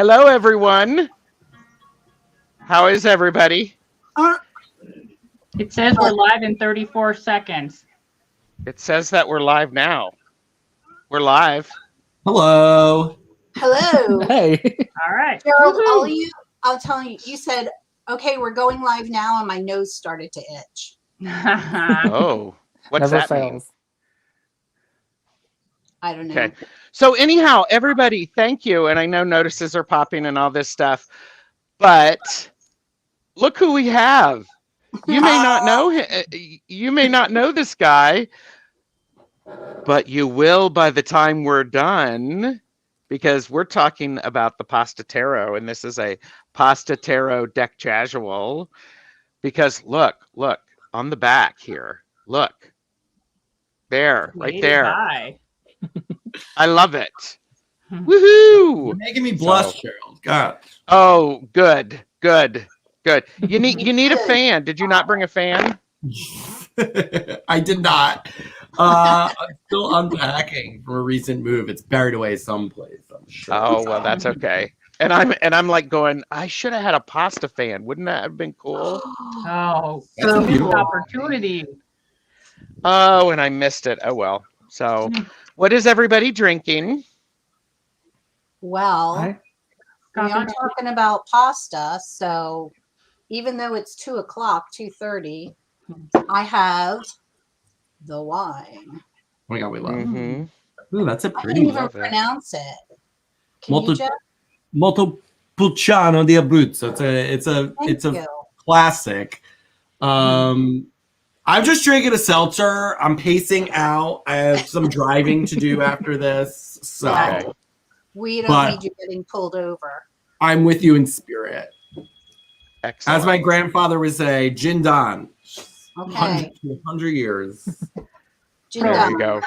Hello, everyone. How is everybody? It says we're live in 34 seconds. It says that we're live now. We're live. Hello. Hello. Hey. All right. Gerald, Woo-hoo. I'll tell you, you said, okay, we're going live now, and my nose started to itch. Oh, what's Never that mean? fails. I don't know. Okay. So anyhow, everybody, thank you. And I know notices are popping and all this stuff, but look who we have. You may not know him. You may not know this guy, but you will by the time we're done, because we're talking about the Pasta Tarot, and this is a Pasta Tarot deck casual. Because look on the back here. Look there, right there. Guy. I love it. Woohoo! You're making me blush, Gerald. God. Oh, good. You need a fan. Did you not bring a fan? I did not. I'm still unpacking from a recent move. It's buried away someplace, I'm sure. Oh, well, that's okay. And I'm like going, I should have had a pasta fan. Wouldn't that have been cool? Oh, That's a missed beautiful opportunity. Oh, and I missed it. Oh well. So, what is everybody drinking? Well, Hi. we are talking about pasta, so even though it's 2:00, 2:30, I have the wine. Oh my God, we love it. Mm-hmm. Ooh, that's a I can't pretty even one. love it. pronounce it. Can Molto- you, Jeff? Montepulciano di Abruzzo. It's Thank a you. classic. I'm just drinking a seltzer. I'm pacing out. I have some driving to do after this, so Okay. We don't But- need you getting pulled over. I'm with you in spirit. Excellent. As my grandfather would say, Jin Dan. Okay. 100 years. Gin There Dom. you go.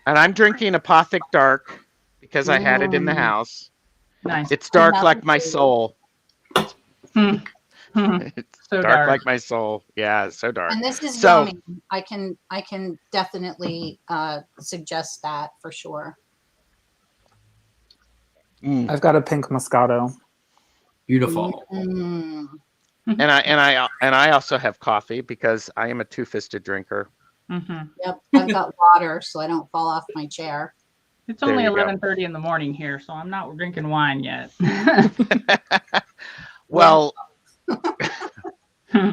And I'm drinking Apothic Dark because I had it in the house. Nice. It's dark Another like my food. soul. Hmm. It's So dark like my soul. Yeah, it's so dark. And this is So- yummy. I can definitely suggest that for sure. I've got a pink Moscato. Beautiful. Mm. And I also have coffee because I am a two-fisted drinker. Mhm. Yep, I've got water so I don't fall off my chair. It's There only you go. 11:30 in the morning here, so I'm not drinking wine yet. Well,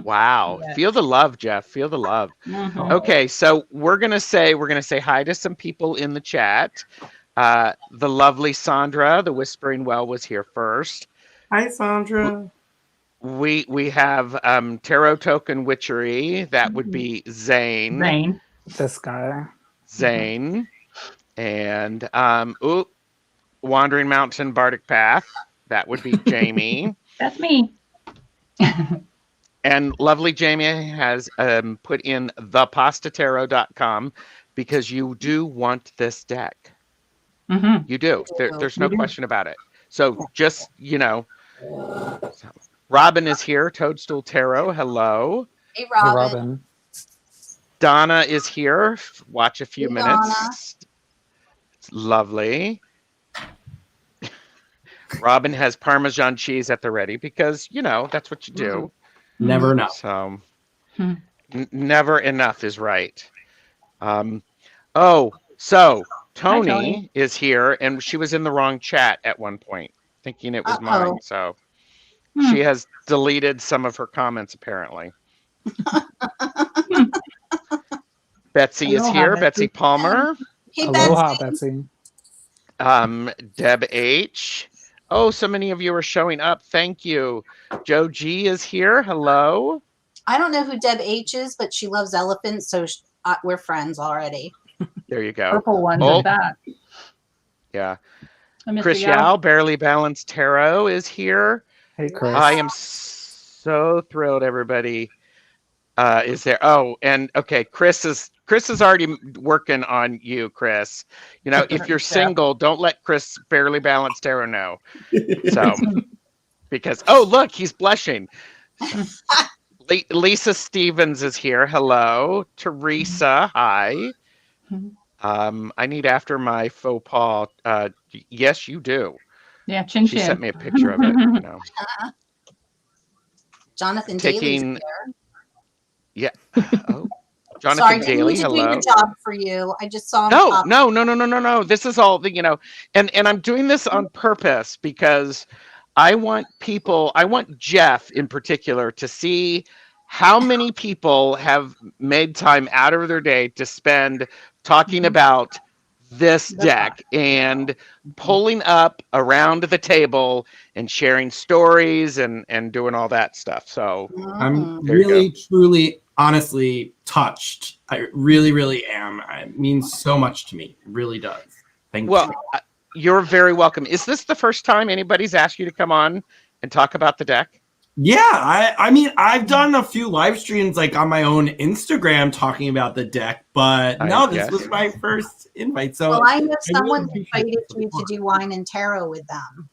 wow. Yeah. Feel the love, Jeff. Feel the love. Mhm. Okay, so we're gonna say hi to some people in the chat. The lovely Sandra, the Whispering Well, was here first. Hi, Sandra. We have Tarot Token Witchery. That would be Zane. Zane. This guy. Zane. And Wandering Mountain Bardic Path. That would be Jaime. That's me. And lovely Jaime has put in thepastatarot.com because you do want this deck. Mhm. You do. There's no You do. question about it. So just, so. Robin is here. Toadstool Tarot. Hello. Hey, Hey, Robin. Robin. Donna is here. Watch a few Hey, minutes. Donna. It's lovely. Robin has Parmesan cheese at the ready because, that's what you do. Never know. So Hmm. never enough is right. So Tony, Tony. is here, and she was in the wrong chat at one point, thinking it was mine. So Hmm. she has deleted some of her comments, apparently. Betsy is Aloha, here. Betsy. Betsy Palmer. Hey, Aloha, Betsy. Betsy. Deb H. Oh, so many of you are showing up. Thank you. Joe G is here. Hello. I don't know who Deb H is, but she loves elephants, so we're friends already. There you go. Purple ones Oh. at that. Yeah. I missed Chris the gal. Yao, Barely Balanced Tarot is here. Hey, Chris. I am so thrilled everybody is there. Oh, and okay, Chris is already working on you, Chris. If you're Yeah. single, don't let Chris Barely Balanced Tarot know. So, because look, he's blushing. Lisa Stevens is here. Hello, Teresa. Hi. I need after my faux pas. Yes, you do. Yeah, chin She chin. sent me a picture of it. You know, Jonathan Daly's taking. here. Yeah. Oh, Sorry, Jonathan didn't Daly. mean to do Hello. your job for you. I just saw him No, pop. no. This is all the, and I'm doing this on purpose because I want Jeff in particular to see how many people have made time out of their day to spend talking about this deck and pulling up around the table and sharing stories and doing all that stuff. So I'm There you really, truly, honestly touched. I really, really am. It means so much to me. It really does. Thank well, you. you're very welcome. Is this the first time anybody's asked you to come on and talk about the deck? Yeah, I mean, I've done a few live streams like on my own Instagram talking about the deck, but no, this was my first invite. So Well, I know really someone appreciate invited the you to support. do wine and tarot with them.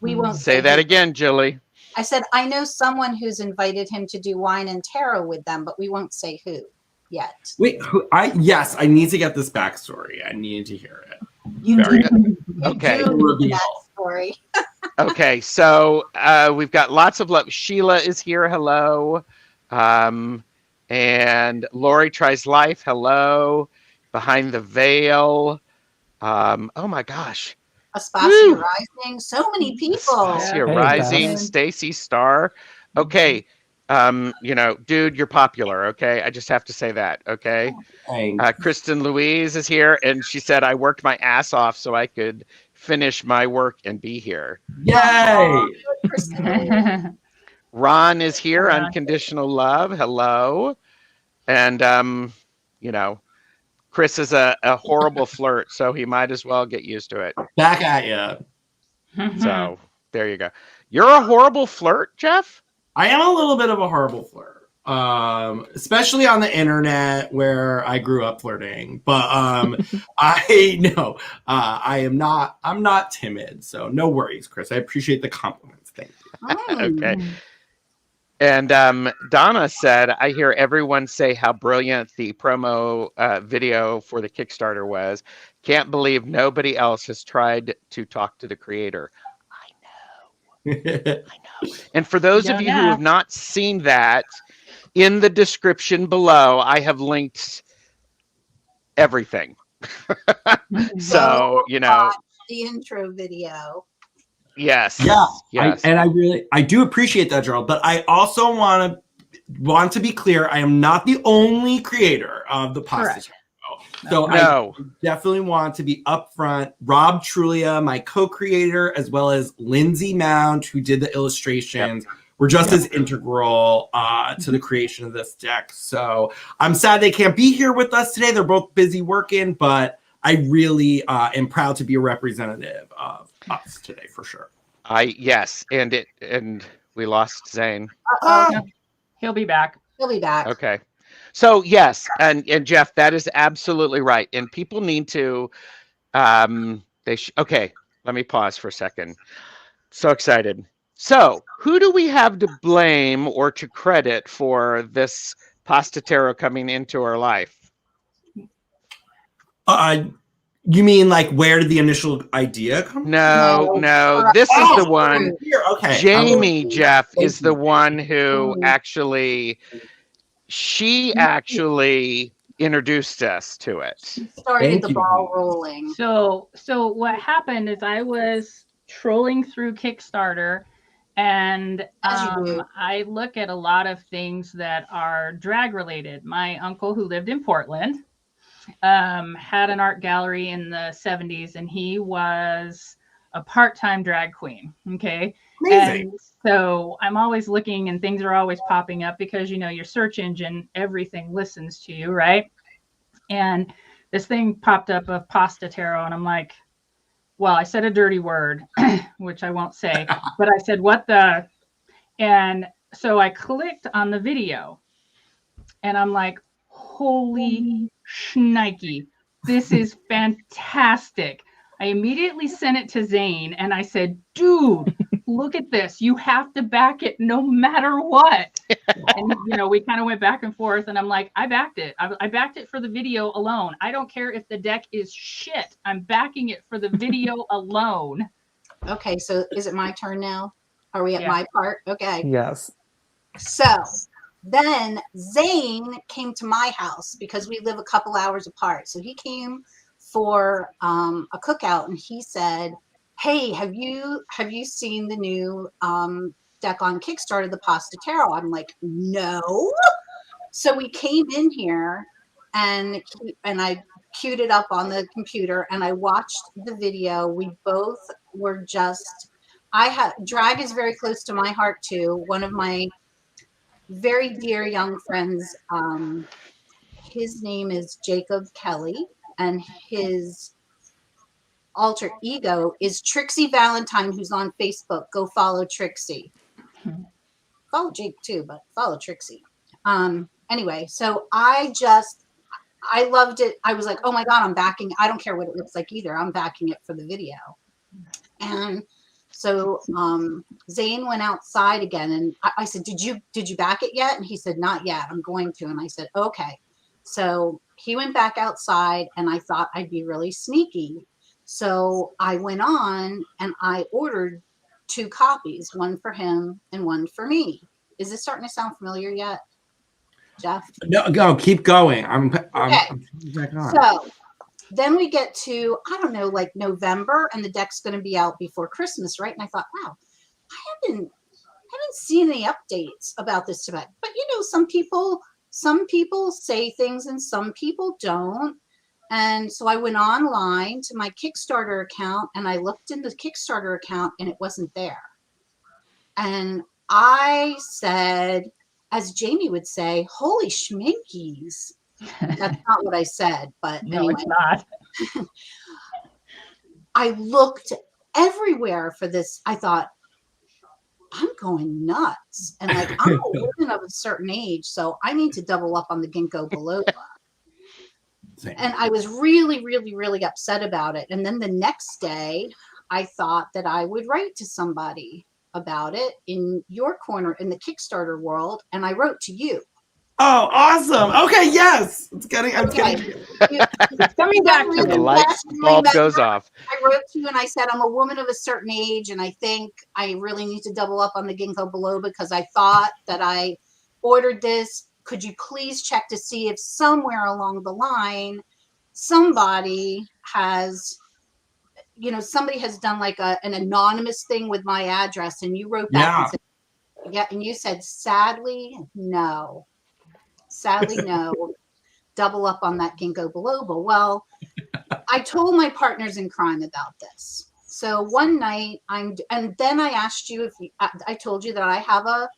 We won't Say that who. again, Jillie. I said, I know someone who's invited him to do wine and tarot with them, but we won't say who yet. Wait, yes, I need to get this backstory. I need to hear it. You Very do. Okay. You do Reveal. that story. Okay, so we've got lots of love. Sheila is here. Hello. And Lori tries life. Hello. Behind the veil. Oh my gosh. Aspasia Woo! Rising. So many people. Aspasia Hey, Rising, guys. Stacy Star. Okay. Dude, you're popular. Okay. I just have to say that. Okay. Kristen Louise is here, and she said, I worked my ass off so I could finish my work and be here. Yay! Ron is here, Ron. Unconditional Love. Hello. And, Chris is a horrible flirt, so he might as well get used to it. Back at you. So there you go. You're a horrible flirt, Jeff? I am a little bit of a horrible flirt, especially on the internet where I grew up flirting. But I know I am not. I'm not timid, so no worries, Chris. I appreciate the compliments. Thank you. Okay. And Donna said, I hear everyone say how brilliant the promo video for the Kickstarter was. Can't believe nobody else has tried to talk to the creator. I know. And for those of you who have not seen that, in the description below, I have linked everything. So, watch the intro video. Yes. Yeah. Yes. I do appreciate that, Gerald. But I also want to be clear. I am not the only creator of the pasta. So no. I definitely want to be upfront. Rob Truglia, my co-creator, as well as Lindsay Mound, who did the illustrations, were just as integral to the creation of this deck. So I'm sad they can't be here with us today. They're both busy working, but I really am proud to be a representative of us today for sure. Yes, and we lost Zane. He'll be back. He'll be back. Okay. So yes, and Jeff, that is absolutely right. And people need to okay, let me pause for a second. So excited. So who do we have to blame or to credit for this pasta tarot coming into our life? You mean like where did the initial idea come from? No. This is the one. Okay. Jaime, Jeff, is the one who she actually introduced us to it. Started the ball rolling. So what happened is I was trolling through Kickstarter, and I look at a lot of things that are drag related. My uncle, who lived in Portland, had an art gallery in the 70s, and he was a part-time drag queen. Okay. Amazing. And so I'm always looking, and things are always popping up because, your search engine, everything listens to you. Right. And this thing popped up of pasta tarot, and I'm like, well, I said a dirty word, which I won't say, but I said, what the, and so I clicked on the video, and I'm like, holy shnikey, this is fantastic. I immediately sent it to Zane, and I said, dude, look at this. You have to back it no matter what. And, we kind of went back and forth, and I'm like, I backed it. I backed it for the video alone. I don't care if the deck is shit. I'm backing it for the video alone. Okay, so is it my turn now? Are we at my part? Okay. Yes. So then Zane came to my house because we live a couple hours apart. So he came for a cookout, and he said, hey, have you seen the new deck on Kickstarter, the Pasta Tarot? I'm like, no. So we came in here, and I queued it up on the computer, and I watched the video. We both were just, drag is very close to my heart too. One of my very dear young friends, his name is Jacob Kelly, and his alter ego is Trixie Valentine, who's on Facebook. Go follow Trixie. Follow Jake too, but follow Trixie. Anyway, so I loved it. I was like, oh my God, I'm backing. I don't care what it looks like either. I'm backing it for the video. And so Zane went outside again, and I said, did you back it yet? And he said, not yet. I'm going to. And I said, okay. So he went back outside, and I thought I'd be really sneaky. So I went on and I ordered 2 copies, one for him and one for me. Is this starting to sound familiar yet, Jeff? No, go, keep going. Okay. I'm back on. So then we get to, I don't know, like November, and the deck's going to be out before Christmas, right? And I thought, wow, I haven't seen any updates about this deck. But some people say things and some people don't. And so I went online to my Kickstarter account, and I looked in the Kickstarter account, and it wasn't there. And I said, as Jaime would say, holy schminkies. That's not what I said, but No, anyway. it's not. I looked everywhere for this. I thought, I'm going nuts. And like, I'm a woman of a certain age, so I need to double up on the ginkgo biloba. And I was really, really, really upset about it. And then the next day, I thought that I would write to somebody about it in your corner in the Kickstarter world. And I wrote to you. Oh, awesome. Okay, yes. I'm getting It's coming back to And the me. light bulb goes off. I wrote to you and I said, I'm a woman of a certain age, and I think I really need to double up on the ginkgo biloba because I thought that I ordered this. Could you please check to see if somewhere along the line somebody has done like an anonymous thing with my address? And you wrote back and said, and you said, sadly no. Double up on that ginkgo biloba. Well, I told my partners in crime about this. So one night and then I asked you I told you that I have a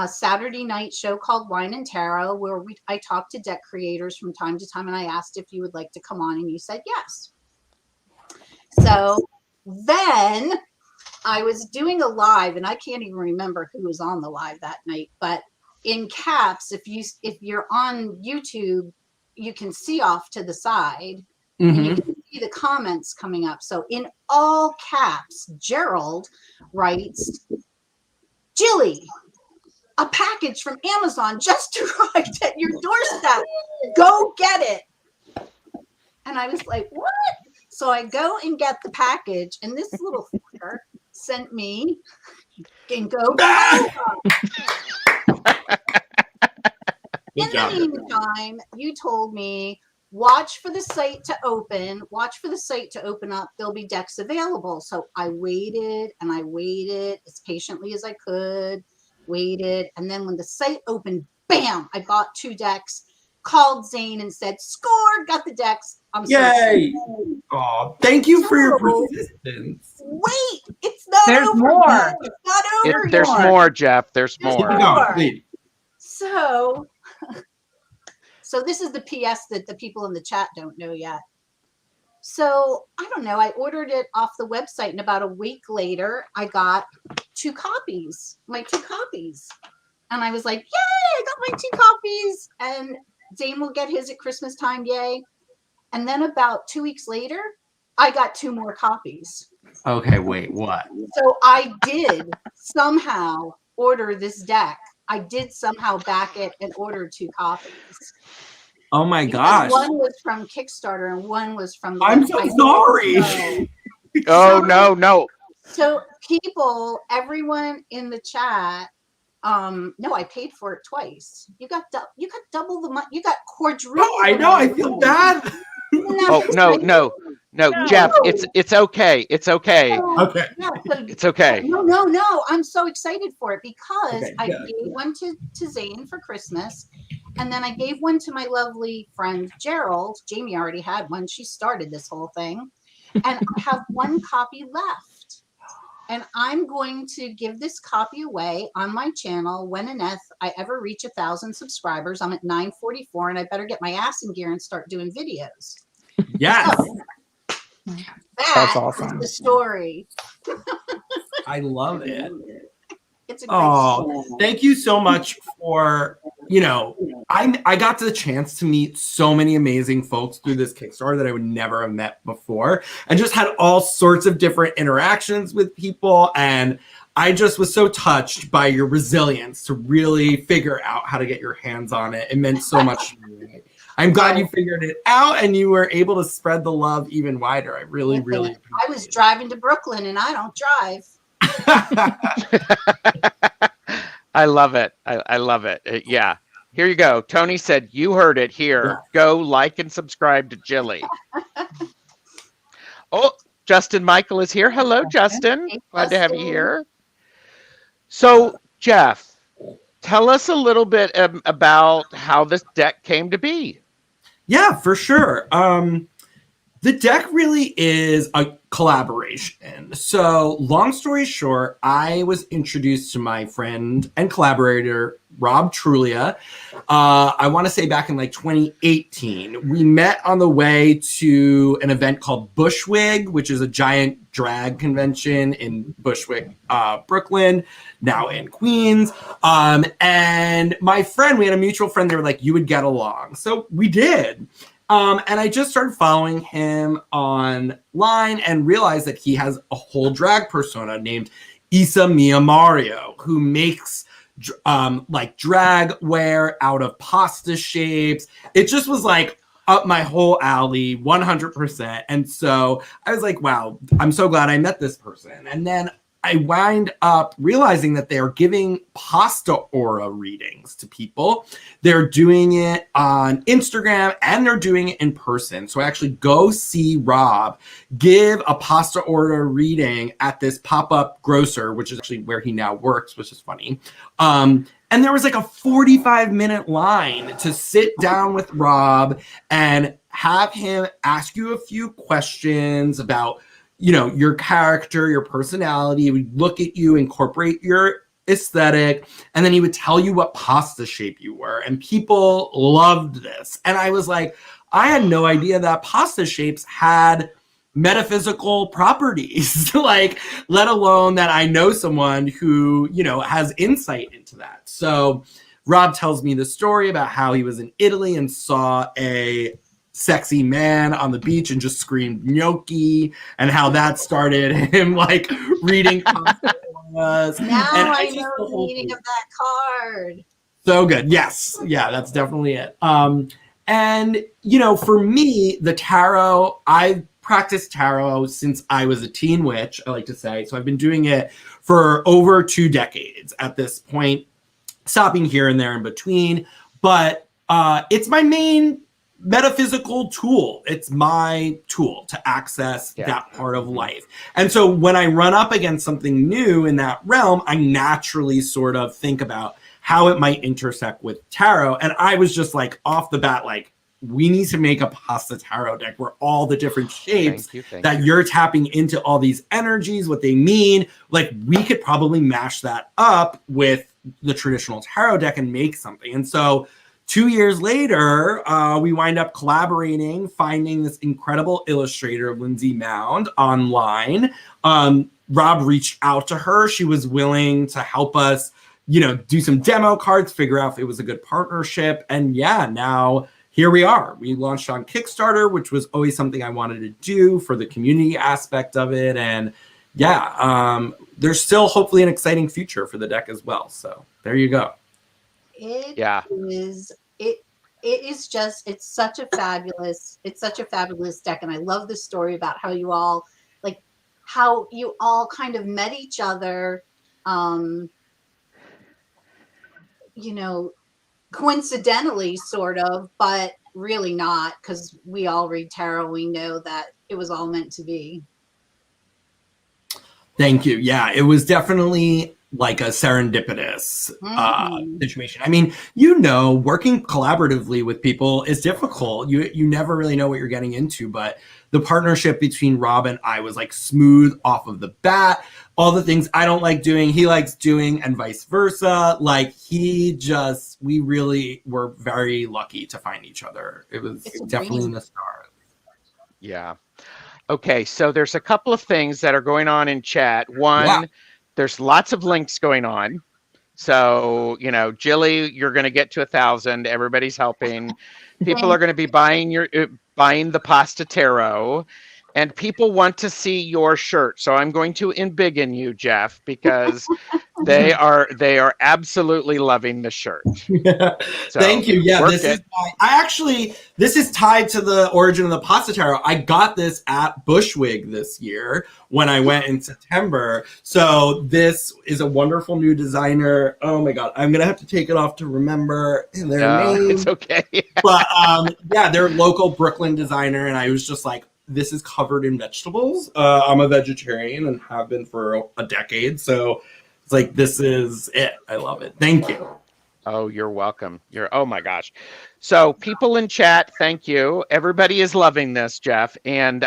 Saturday night show called Wine and Tarot where I talk to deck creators from time to time, and I asked if you would like to come on, and you said yes. So then I was doing a live, and I can't even remember who was on the live that night, but in caps, if you're on YouTube, you can see off to the side, and you can see the comments coming up. So in all caps, Gerald writes, Jillie, a package from Amazon just arrived at your doorstep. Go get it. And I was like, what? So I go and get the package, and this little fucker sent me ginkgo biloba. In the meantime, you told me, watch for the site to open up. There'll be decks available. So I waited and I waited as patiently as I could. Waited, and then when the site opened, bam, I bought 2 decks, called Zane and said, score, got the decks. I'm Yay! Oh, thank you for your persistence. Wait, it's not There's over. more. It's not over. There's more, Jeff. There's more. So this is the PS that the people in the chat don't know yet. So I don't know. I ordered it off the website, and about a week later, I got 2 copies, my 2 copies. And I was like, yay, I got my 2 copies. And Zane will get his at Christmas time, yay. And then about 2 weeks later, I got 2 more copies. Okay, wait, what? So I did somehow order this deck. I did somehow back it and order 2 copies. Oh my Because gosh. one was from Kickstarter and one was from the I'm so I sorry. know. Oh, no. So people, everyone in the chat, no, I paid for it twice. You got double the money. You got quadruple. Oh, I know. I feel bad. Oh, no, Jeff, it's okay. It's okay. Okay. Yeah, so It's okay. No. I'm so excited for it because Okay, I good. gave one to Zane for Christmas. And then I gave one to my lovely friend Gerald. Jaime already had one. She started this whole thing. And I have 1 copy left. And I'm going to give this copy away on my channel when and if I ever reach 1,000 subscribers. I'm at 944 and I better get my ass in gear and start doing videos. Yes. So, That's awesome. is the story. I love it. It's a great Oh, story. thank you so much for, I got the chance to meet so many amazing folks through this Kickstarter that I would never have met before, and just had all sorts of different interactions with people. And I just was so touched by your resilience to really figure out how to get your hands on it. It meant so much to me. I'm glad you figured it out and you were able to spread the love even wider. I really appreciate I was driving to Brooklyn and I don't drive. I love it. I love it. Yeah. Here you go. Tony said, you heard it here. Yeah. Go like and subscribe to Jillie. Oh, Justin Michael is here. Hello, Justin. Hey, Glad to have you Justin. here. So, Jeff, tell us a little bit about how this deck came to be. Yeah, for sure. The deck really is a collaboration. So, long story short, I was introduced to my friend and collaborator, Rob Truglia. I want to say back in like 2018. We met on the way to an event called Bushwig, which is a giant drag convention in Bushwick, Brooklyn, now in Queens. And my friend, we had a mutual friend, they were like, you would get along. So we did. And I just started following him online and realized that he has a whole drag persona named Isa Mia Mario, who makes like drag wear out of pasta shapes. It just was like up my whole alley, 100%. And so I was like, wow, I'm so glad I met this person. And then I wind up realizing that they're giving pasta aura readings to people. They're doing it on Instagram and they're doing it in person. So I actually go see Rob give a pasta aura reading at this pop-up grocer, which is actually where he now works, which is funny. And there was like a 45-minute line to sit down with Rob and have him ask you a few questions about your character, your personality. He would look at you, incorporate your aesthetic, and then he would tell you what pasta shape you were. And people loved this. And I was like, I had no idea that pasta shapes had metaphysical properties, like, let alone that I know someone who, has insight into that. So Rob tells me the story about how he was in Italy and saw a sexy man on the beach and just screamed gnocchi, and how that started him like reading pasta auras. Now And I just know the the whole meaning thing. of that card. So good. Yes. Yeah, that's definitely it. And for me, the tarot, I've practiced tarot since I was a teen witch, I like to say. So I've been doing it for over 2 decades at this point, stopping here and there in between. But it's my main metaphysical tool. It's my tool to access that part of life. And so when I run up against something new in that realm, I naturally sort of think about how it might intersect with tarot. And I was just like off the bat, like, we need to make a pasta tarot deck where all the different shapes that you're tapping into all these energies, what they mean, like we could probably mash that up with the traditional tarot deck and make something. And so 2 years later, we wind up collaborating, finding this incredible illustrator, Lindsay Mound, online. Rob reached out to her. She was willing to help us, do some demo cards, figure out if it was a good partnership. And yeah, now here we are. We launched on Kickstarter, which was always something I wanted to do for the community aspect of it. And yeah, there's still hopefully an exciting future for the deck as well. So there you go. It Yeah. is it's such a fabulous deck. And I love the story about how you all kind of met each other, coincidentally, sort of, but really not, because we all read tarot. We know that it was all meant to be. Thank you. Yeah, it was definitely like a serendipitous situation. I mean, working collaboratively with people is difficult. You never really know what you're getting into, but the partnership between Rob and I was like smooth off of the bat. All the things I don't like doing, he likes doing, and vice versa. Like we really were very lucky to find each other. It was definitely in the stars. Yeah. Okay, so there's a couple of things that are going on in chat. One, there's lots of links going on. So, Jillie, you're going to get to 1,000. Everybody's helping. People are going to be buying the Pasta Tarot, and people want to see your shirt. So I'm going to embiggen you, Jeff, because they are absolutely loving the shirt. So, thank you. Yeah, this is tied to the origin of the Pasta Tarot. I got this at Bushwig this year when I went in September. So this is a wonderful new designer. Oh my God, I'm gonna have to take it off to remember their name. It's okay. But they're a local Brooklyn designer, and I was just like, this is covered in vegetables. I'm a vegetarian and have been for a decade, so it's like, this is it. I love it. Thank you. Oh, you're welcome. Oh my gosh. So people in chat, thank you. Everybody is loving this, Jeff. And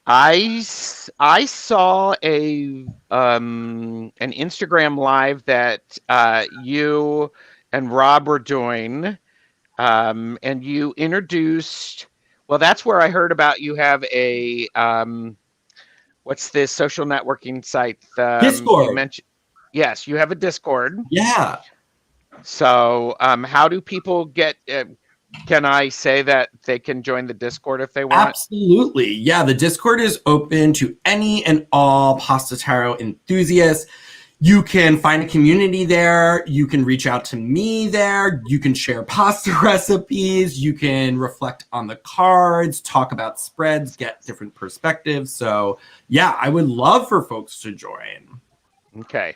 I saw an Instagram live that you and Rob were doing, and you introduced. Well, that's where I heard about you have a what's this social networking site? Discord. You mentioned, yes, you have a Discord. Yeah. So how do people get, can I say that they can join the Discord if they want? Absolutely. Yeah, the Discord is open to any and all Pasta Tarot enthusiasts. You can find a community there. You can reach out to me there. You can share pasta recipes. You can reflect on the cards, talk about spreads, get different perspectives. So yeah, I would love for folks to join. Okay.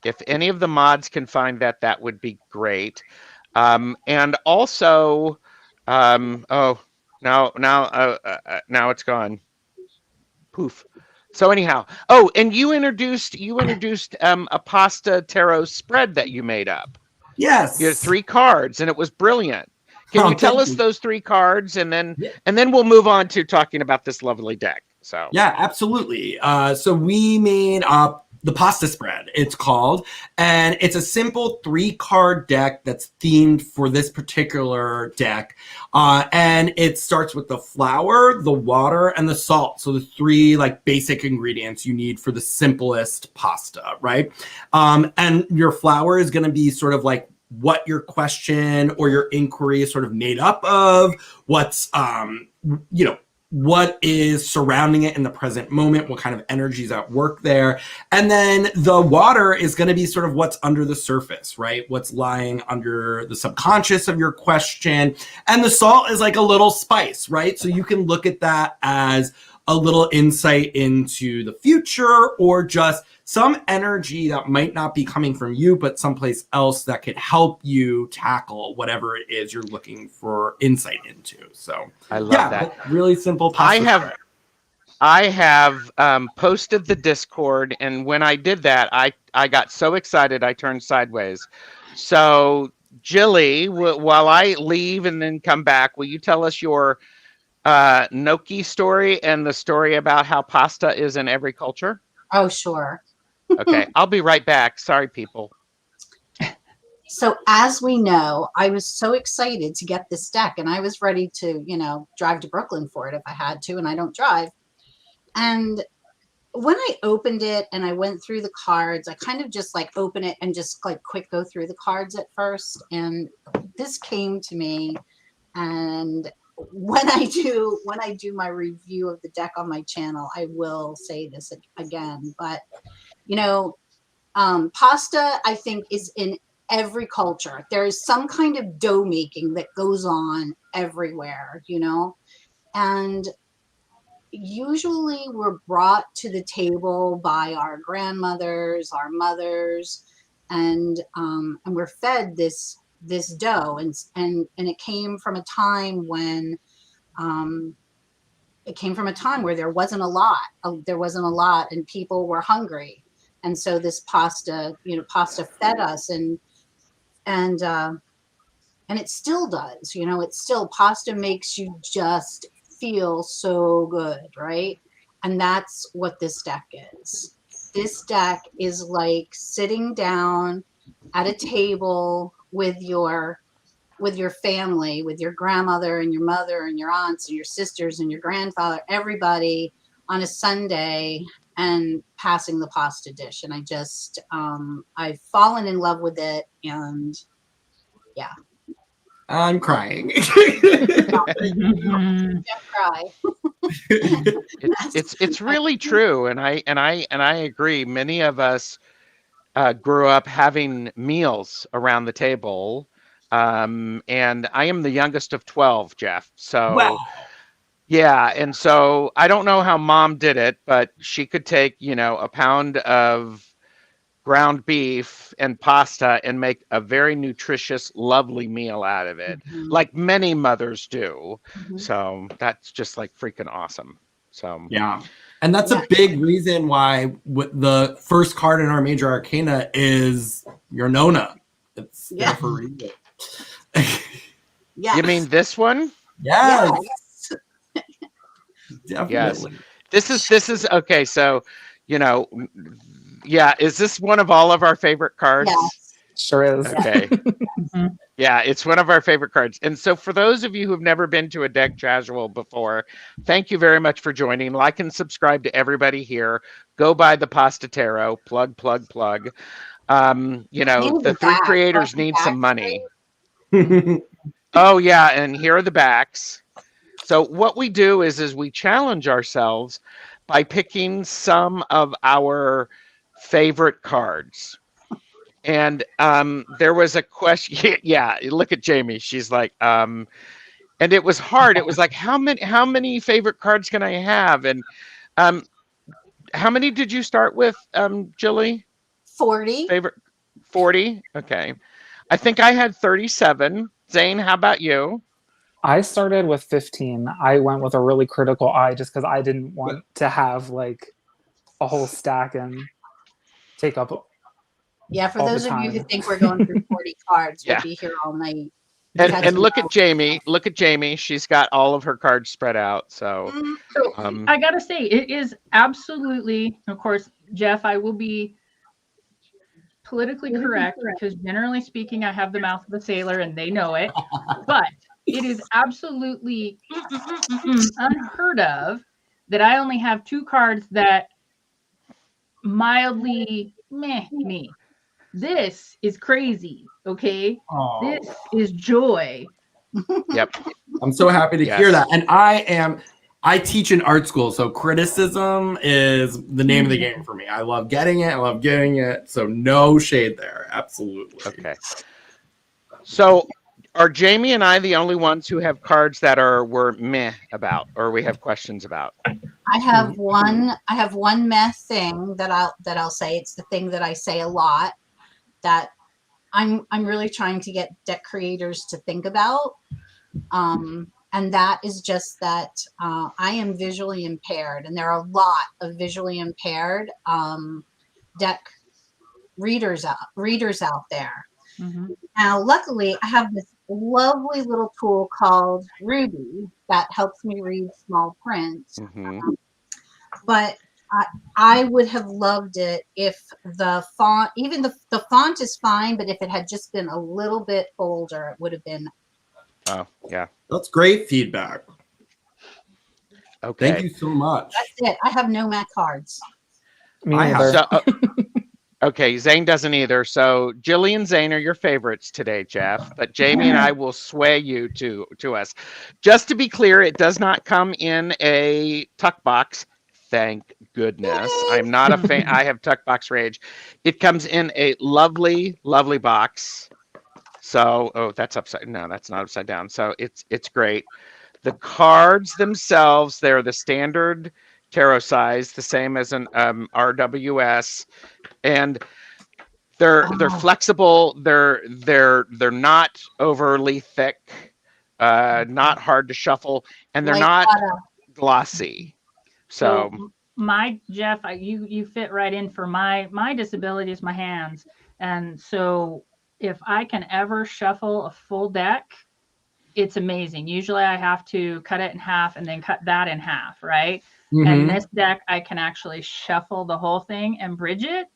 If any of the mods can find that, that would be great. And also, now it's gone. Poof. So anyhow, and you introduced a Pasta Tarot spread that you made up. Yes. You had 3 cards, and it was brilliant. Can you tell us those 3 cards, and then we'll move on to talking about this lovely deck. So yeah, absolutely. So we made up the Pasta Spread, it's called, and it's a simple 3-card deck that's themed for this particular deck, and it starts with the flour, the water, and the salt. So the 3 like basic ingredients you need for the simplest pasta, right? And your flour is going to be sort of like what your question or your inquiry is sort of made up of, what's what is surrounding it in the present moment, what kind of energy is at work there. And then the water is going to be sort of what's under the surface, right? What's lying under the subconscious of your question. And the salt is like a little spice, right? So you can look at that as a little insight into the future, or just some energy that might not be coming from you, but someplace else that could help you tackle whatever it is you're looking for insight into. So I love that. Really simple. I have posted the Discord, and when I did that, I got so excited I turned sideways. So Jillie, while I leave and then come back, will you tell us your gnocchi story and the story about how pasta is in every culture? Oh, sure. Okay, I'll be right back. Sorry, people. So as we know, I was so excited to get this deck, and I was ready to, drive to Brooklyn for it if I had to, and I don't drive. And when I opened it and I went through the cards, I kind of just like open it and just like quick go through the cards at first. And this came to me, And when I do my review of the deck on my channel, I will say this again. But pasta, I think, is in every culture. There is some kind of dough making that goes on everywhere, and usually we're brought to the table by our grandmothers, our mothers, and we're fed this dough, and it came from a time when there wasn't a lot, and people were hungry, and so this pasta fed us, and it still does. Pasta makes you just feel so good, right? And that's what this deck is. This deck is like sitting down at a table with your family, with your grandmother and your mother and your aunts and your sisters and your grandfather, everybody on a Sunday, and passing the pasta dish. And I've fallen in love with it, and yeah. I'm crying. Cry. It's really true, and I agree. Many of us grew up having meals around the table, and I am the youngest of 12, Jeff. So Wow. yeah, and so I don't know how Mom did it, but she could take a pound of ground beef and pasta and make a very nutritious, lovely meal out of it, like many mothers do. So that's just like freaking awesome. So yeah, and that's a big reason why the first card in our major arcana is your Nona. It's there for a reason. Yeah. You mean this one? Yes. Yes. Definitely. This is okay. So, is this one of all of our favorite cards? Yes. Sure is. Okay. Yeah, it's one of our favorite cards. And so for those of you who have never been to a deck casual before, thank you very much for joining. Like and subscribe to everybody here. Go buy the Pasta Tarot. Plug. The three creators need some money. Oh, yeah, and here are the backs. So what we do is we challenge ourselves by picking some of our favorite cards. And there was a question. Yeah, look at Jaime. She's like, and it was hard. It was like, how many favorite cards can I have? And how many did you start with, Jillie? 40. Favorite 40. Okay. I think I had 37. Zane, how about you? I started with 15. I went with a really critical eye just because I didn't want to have like a whole stack and take up. Yeah, for all those the of you who time. think we're going through 40 cards, Yeah. we'll be here all night. And look at Jaime. Look at Jaime. She's got all of her cards spread out. So I gotta say, it is absolutely, of course, Jeff, I will be politically correct because generally speaking, I have the mouth of a sailor and they know it. But it is absolutely unheard of that I only have 2 cards that mildly meh me. This is crazy, okay? Oh. This is joy. Yep. I'm so happy to hear that. And I teach in art school, so criticism is the name of the game for me. I love getting it. I love getting it. So no shade there. Absolutely. Okay. So are Jaime and I the only ones who have cards that we're meh about, or we have questions about? I have one meh thing that I'll say. It's the thing that I say a lot that I'm really trying to get deck creators to think about. And that is just that I am visually impaired, and there are a lot of visually impaired deck readers out there. Now, luckily, I have this lovely little tool called Ruby that helps me read small print. But I would have loved it if the font, even the font is fine, but if it had just been a little bit bolder, it would have been. Oh, yeah. That's great feedback. Okay. Thank you so much. That's it. I have no Mac cards. Me I neither. So, Okay, Zane doesn't either. So Jillie and Zane are your favorites today, Jeff. But Jamie and I will sway you to us. Just to be clear, it does not come in a tuck box. Thank goodness. I'm not a fan. I have tuck box rage. It comes in a lovely, lovely box. So, oh, that's upside. No, that's not upside down. So it's great. The cards themselves, they're the standard tarot size, the same as an RWS, and they're flexible. They're not overly thick, not hard to shuffle, and they're Like not butter. glossy. So my Jeff, you fit right in for my disability is my hands, and so if I can ever shuffle a full deck, it's amazing. Usually I have to cut it in half and then cut that in half, right? And this deck, I can actually shuffle the whole thing and bridge it,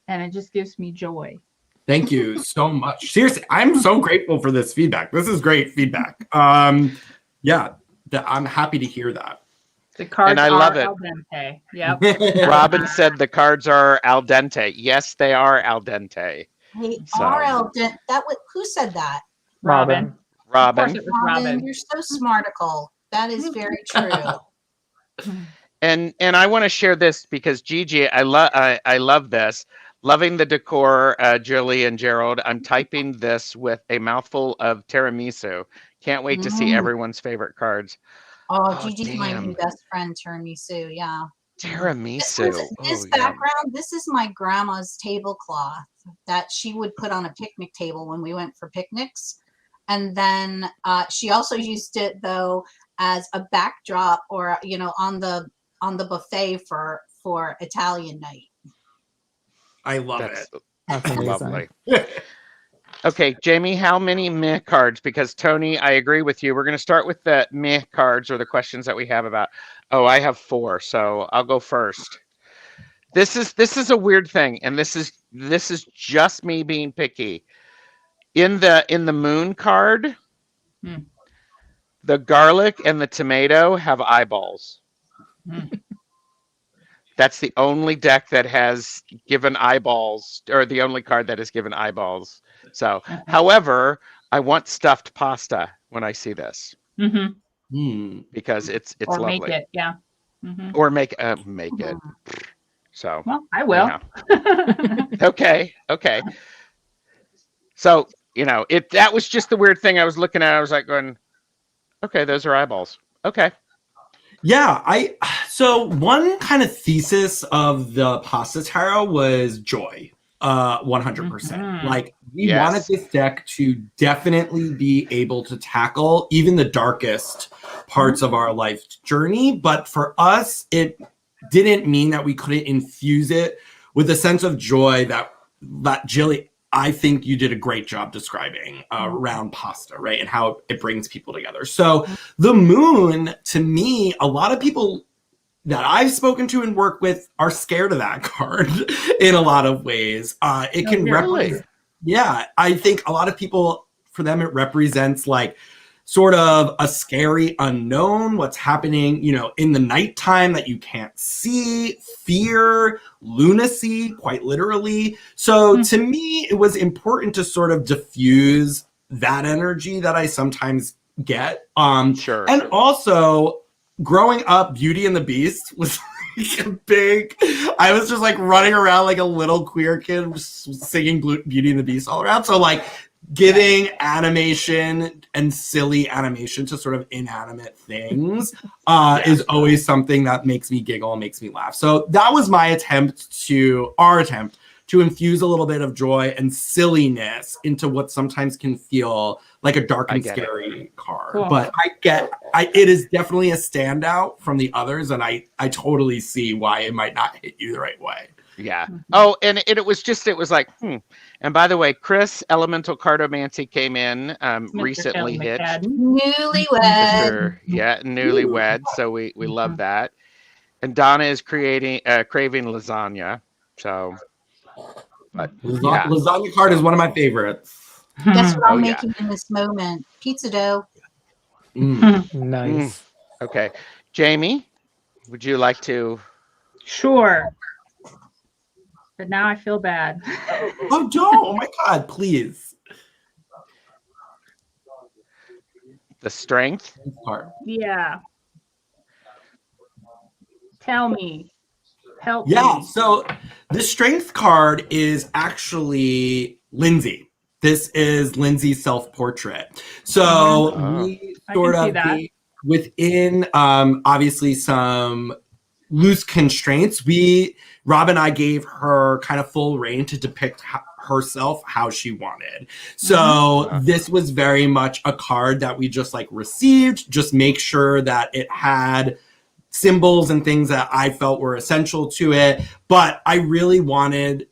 and it just gives me joy. Thank you so much. Seriously, I'm so grateful for this feedback. This is great feedback. Yeah, I'm happy to hear that. The cards And I are love it. al dente. Yep. Robin said the cards are al dente. Yes, they are al dente. They So- are al dente. Who said that? Robin. Of course Robin. it was Robin. You're so smarticle. That is very true. And I want to share this because Gigi, I love this. Loving the decor, Jillie and Gerald. I'm typing this with a mouthful of tiramisu. Can't wait to see everyone's favorite cards. Oh, Gigi's my damn. new best friend, tiramisu. Yeah. Tiramisu. This Oh, background, this is my grandma's tablecloth that she would put on a picnic table when we went for picnics. And then she also used it though as a backdrop or on the buffet for Italian night. I love That's, it. That's that's amazing. lovely. Okay, Jamie, how many meh cards? Because Tony, I agree with you. We're going to start with the meh cards or the questions that we have about. Oh, I have 4, so I'll go first. This is a weird thing, and this is just me being picky. In the moon card, the garlic and the tomato have eyeballs. That's the only deck that has given eyeballs, or the only card that has given eyeballs. So, however, I want stuffed pasta when I see this because it's Or lovely. make it, yeah. Or make it. So, Well, I will. yeah. Okay. So, that was just the weird thing I was looking at. I was like going, okay, those are eyeballs. Okay. Yeah, so one kind of thesis of the pasta tarot was joy. 100%. Like we wanted this deck to definitely be able to tackle even the darkest parts of our life journey, but for us it didn't mean that we couldn't infuse it with a sense of joy that Jillie, I think you did a great job describing around pasta, right? And how it brings people together. So the moon, to me, a lot of people that I've spoken to and worked with are scared of that card in a lot of ways. It can represent, yeah, I think a lot of people, for them, it represents like sort of a scary unknown, what's happening, in the nighttime that you can't see, fear, lunacy, quite literally. So to me, it was important to sort of diffuse that energy that I sometimes get. Sure. And also, growing up, Beauty and the Beast was like a big. I was just like running around like a little queer kid singing Beauty and the Beast all around. So like giving animation and silly animation to sort of inanimate things is always something that makes me giggle and makes me laugh. So that was our attempt to infuse a little bit of joy and silliness into what sometimes can feel like a dark and scary card. Cool. But it is definitely a standout from the others, and I totally see why it might not hit you the right way. Yeah. Oh, and it was like, And by the way, Chris, Elemental Cardomancy came in recently hitched. Newlywed. Newlywed. So we love that. And Donna is craving lasagna. So, but lasagna card is one of my favorites. Guess what I'm making in this moment? Pizza dough. Nice. Okay. Jamie, would you like to? Sure. but now I feel bad. Oh, don't. Oh, my God, please. The strength. Card. Yeah. Tell me. Help Yeah, me. so the strength card is actually Lindsay. This is Lindsay's self-portrait. So Oh. we I sort can see of that. within obviously some loose constraints, Rob and I gave her kind of full reign to depict herself how she wanted. So this was very much a card that we just like received, just make sure that it had symbols and things that I felt were essential to it. But I really wanted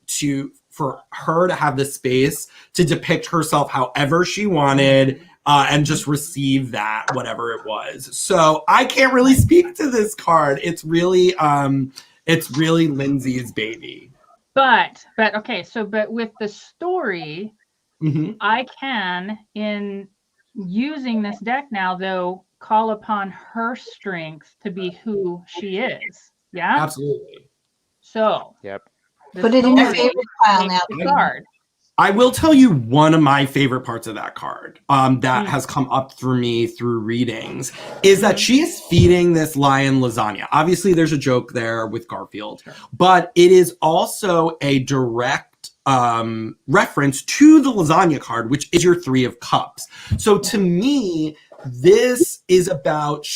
for her to have the space to depict herself however she wanted, and just receive that, whatever it was. So I can't really speak to this card. It's really Lindsay's baby. But okay, but with the story, Mm-hmm. I can, in using this deck now, though, call upon her strength to be who she is. Yeah? Absolutely. So. Yep. Put it in your story favorite pile makes now. the card. I will tell you one of my favorite parts of that card that has come up for me through readings is that she is feeding this lion lasagna. Obviously, there's a joke there with Garfield, but it is also a direct reference to the lasagna card, which is your Three of Cups. So to me, this is about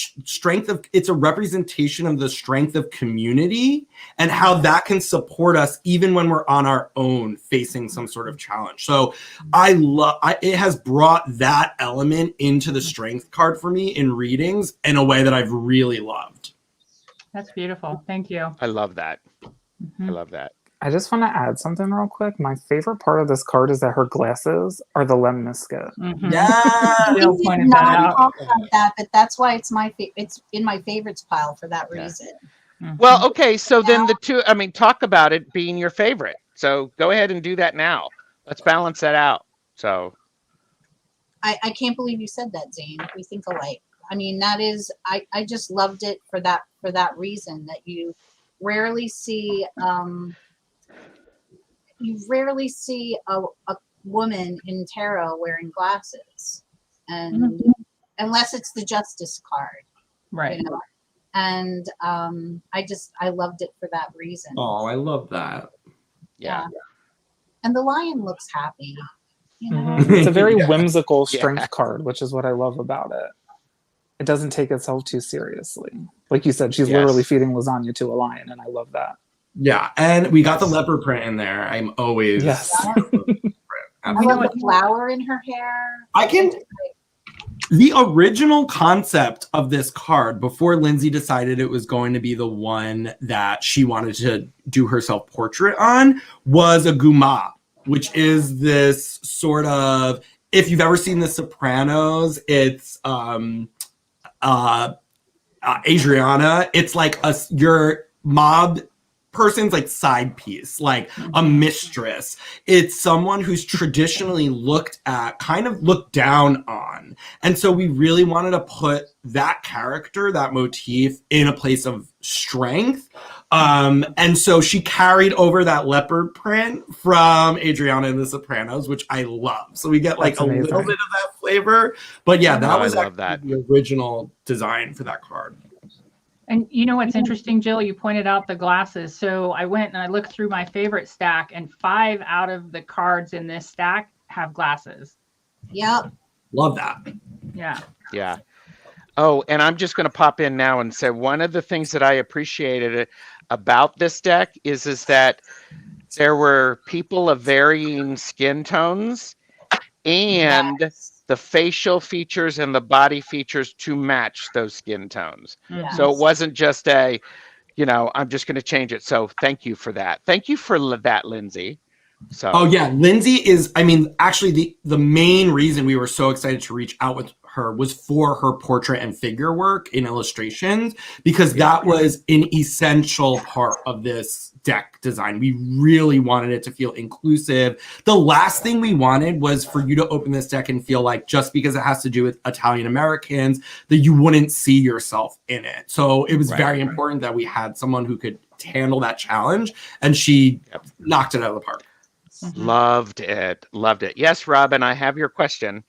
it's a representation of the strength of community and how that can support us even when we're on our own facing some sort of challenge. So it has brought that element into the strength card for me in readings in a way that I've really loved. That's beautiful. Thank you. I love that. Mhm. I love that. I just want to add something real quick. My favorite part of this card is that her glasses are the lemniscate. Mhm. Yeah. Bill We did pointed that not out. talk about that, but that's why it's it's in my favorites pile for that Yeah. reason. Mhm. Well, okay, so then talk about it being your favorite. So go ahead and do that now. Let's balance that out. So I can't believe you said that, Zane. We think alike. I mean, that is, I just loved it for that reason, that you rarely see a woman in tarot wearing glasses, and unless it's the Justice card, Right. you know. And I loved it for that reason. Oh, I love that. yeah. And the lion looks happy. You know? Mhm. It's a very Yeah. whimsical strength Yeah. card, which is what I love about it. It doesn't take itself too seriously. Like you said, she's Yes. literally feeding lasagna to a lion, and I love that. Yeah, and we got the leopard print in there. I'm always Yes. I love the flower in her hair. The original concept of this card, before Lindsay decided it was going to be the one that she wanted to do her self-portrait on, was a guma, which is this sort of, if you've ever seen The Sopranos, it's Adriana. It's like your mob person's like side piece, like a mistress. It's someone who's traditionally looked down on. And so we really wanted to put that character, that motif, in a place of strength. And so she carried over that leopard print from Adriana in The Sopranos, which I love. So we get like That's amazing. little bit of that flavor. But yeah, that Oh, I was love actually the original design for that card. And you know what's interesting, Jill? You pointed out the glasses. So I went and I looked through my favorite stack, and 5 out of the cards in this stack have glasses. Yep. Love that. Yeah. Yeah. Oh, and I'm just going to pop in now and say one of the things that I appreciated about this deck is that there were people of varying skin tones and Yes. the facial features and the body features to match those skin tones. Yes. So it wasn't just I'm just going to change it. So thank you for that. Thank you for that, Lindsay. So. Oh yeah, Lindsay is, actually the main reason we were so excited to reach out with her was for her portrait and figure work in illustrations, because that was an essential part of this deck design. We really wanted it to feel inclusive. The last thing we wanted was for you to open this deck and feel like just because it has to do with Italian Americans that you wouldn't see yourself in it. So it was very important that we had someone who could handle that challenge, and she knocked it out of the park. Loved it. Loved it. Yes, Robin, I have your question.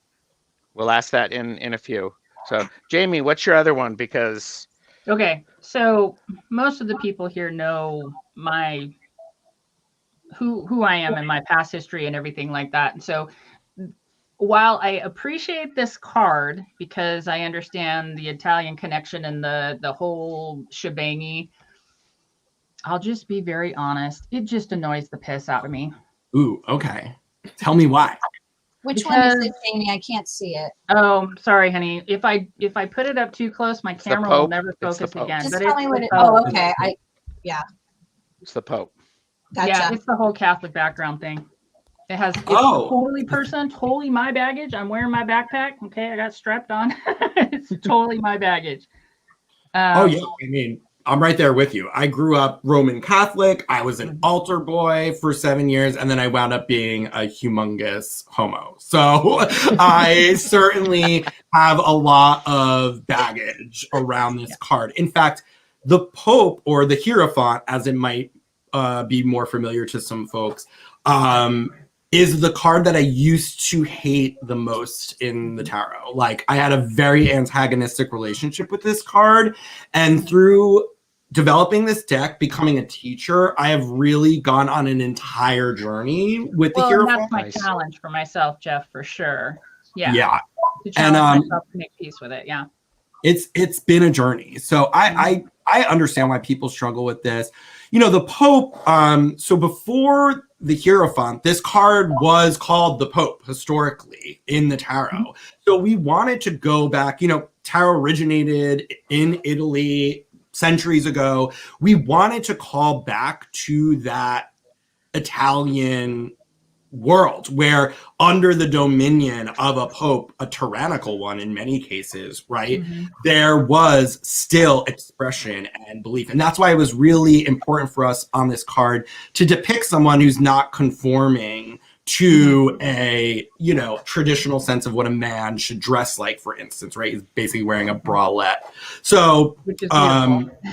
We'll ask that in a few. So, Jaime, what's your other one? Because Okay, so most of the people here know my who I am and my past history and everything like that. And so while I appreciate this card because I understand the Italian connection and the whole shebangy, I'll just be very honest. It just annoys the piss out of me. Ooh, okay. Tell me why. Which one is it, Jamie? I can't see it. Oh, sorry, honey. If I put it up too close, my camera will never focus again. Just But tell me what it. Oh, okay. it's the Pope. Gotcha. Yeah, it's the whole Catholic background thing. It has it's totally totally my baggage. I'm wearing my backpack. Okay, I got strapped on. It's totally my baggage. Oh yeah, I mean, I'm right there with you. I grew up Roman Catholic. I was an altar boy for 7 years, and then I wound up being a humongous homo. So I certainly have a lot of baggage around this card. In fact, the Pope, or the Hierophant, as it might be more familiar to some folks, is the card that I used to hate the most in the tarot. Like, I had a very antagonistic relationship with this card, and through developing this deck, becoming a teacher, I have really gone on an entire journey with the Hierophant. That's my challenge for myself, Jeff, for sure. Yeah. Yeah. To challenge myself to make peace with it. Yeah. It's been a journey. So I understand why people struggle with this. You know, the Pope, so before the Hierophant, this card was called the Pope historically in the tarot. So we wanted to go back, you know, tarot originated in Italy centuries ago. We wanted to call back to that Italian world where, under the dominion of a pope, a tyrannical one in many cases, right, there was still expression and belief. And that's why it was really important for us on this card to depict someone who's not conforming to a, you know, traditional sense of what a man should dress like, for instance, right? He's basically wearing a bralette. So, you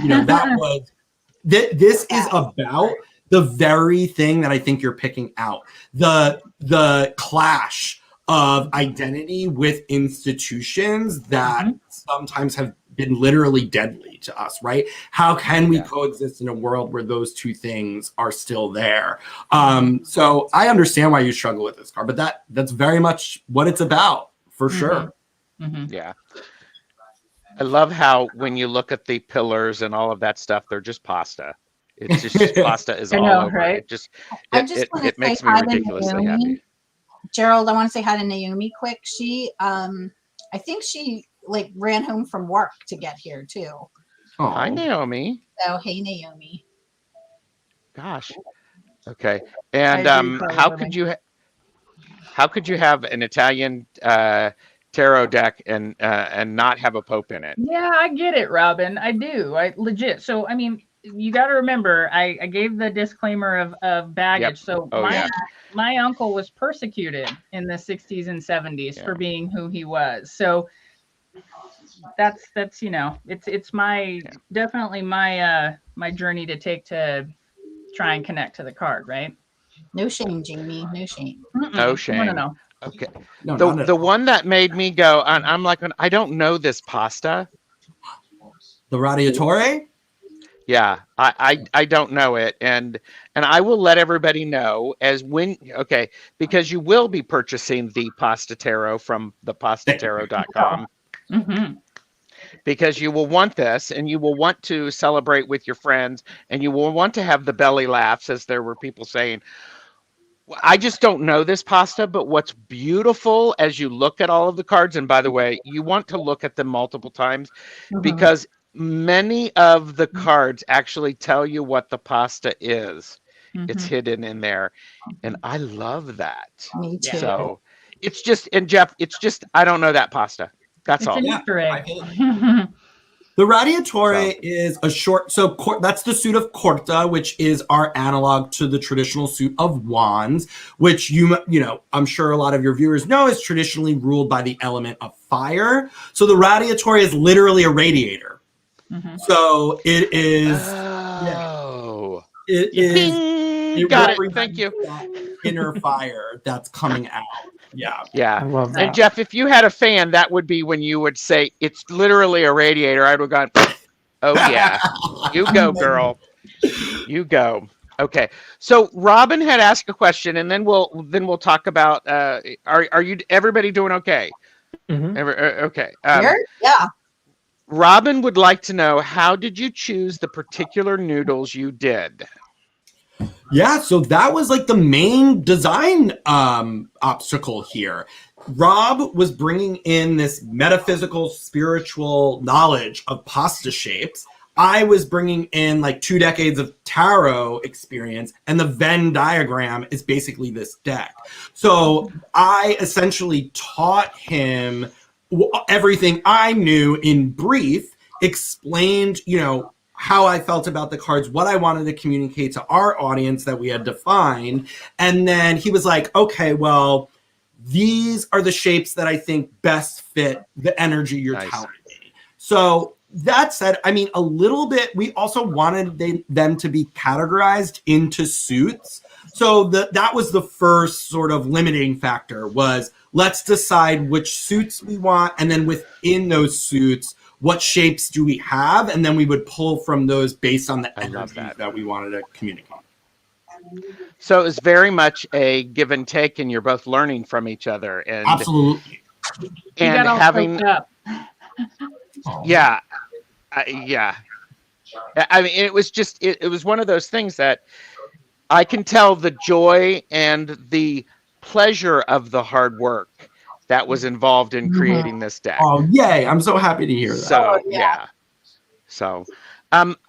know, that was, this is about the very thing that I think you're picking out, the clash of identity with institutions that sometimes have been literally deadly to us, right? How can we coexist in a world where those two things are still there? So I understand why you struggle with this card, but that's very much what it's about, for sure. Yeah. I love how when you look at the pillars and all of that stuff, they're just pasta. It's just pasta is all over. Right? It makes me ridiculously happy. Gerald, I want to say hi to Naomi quick. She, I think she like ran home from work to get here too. Oh, hi, Naomi. So hey, Naomi. Gosh. Okay. And how could you have an Italian tarot deck and not have a pope in it? Yeah, I get it, Robin. I do. I legit. So I mean, you got to remember, I gave the disclaimer of baggage. So my uncle was persecuted in the 60s and 70s for being who he was. So that's you know, it's my definitely my my journey to take to try and connect to the card, right? No shame, Jamie. No shame. No shame. No. Okay. No, the one that made me go, I'm like, I don't know this pasta. The Radiatore? Yeah, I don't know it, and I will let everybody know because you will be purchasing the Pasta Tarot from thepastatarot.com. Because you will want this, and you will want to celebrate with your friends, and you will want to have the belly laughs, as there were people saying, I just don't know this pasta, but what's beautiful as you look at all of the cards, and by the way, you want to look at them multiple times, because many of the cards actually tell you what the pasta is. It's hidden in there. And I love that. Me too. So it's just, and Jeff, it's just, I don't know that pasta. That's all. An Easter egg. The Radiatore is a short, so that's the suit of Corta, which is our analog to the traditional suit of Wands, which you know, I'm sure a lot of your viewers know is traditionally ruled by the element of fire. So the Radiatore is literally a radiator. So it is. It is. Ping! It Got it. represents Thank you. that inner fire that's coming out. Yeah. I Yeah. love And that. Jeff, if you had a fan, that would be when you would say it's literally a radiator. I would have gone, oh yeah, you go, girl. You go. Okay. So Robin had asked a question, and then we'll talk about. Are you everybody doing okay? Mhm. Okay. Yeah. Robin would like to know, how did you choose the particular noodles you did? Yeah, so that was like the main design obstacle here. Rob was bringing in this metaphysical, spiritual knowledge of pasta shapes. I was bringing in like 2 decades of tarot experience, and the Venn diagram is basically this deck. So I essentially taught him everything I knew in brief, explained, how I felt about the cards, what I wanted to communicate to our audience that we had defined. And then he was like, okay, well, these are the shapes that I think best fit the energy you're telling me. So that said, I mean, a little bit, we also wanted them to be categorized into suits. So that was the first sort of limiting factor, was let's decide which suits we want. And then within those suits, what shapes do we have? And then we would pull from those based on the energy that we wanted to communicate. So it's very much a give and take, and you're both learning from each other. And absolutely. And got all having, choked up. yeah. Yeah. I mean, it was just, it was one of those things that I can tell the joy and the pleasure of the hard work that was involved in creating this deck. Oh, yay. I'm so happy to hear that. So, yeah. So,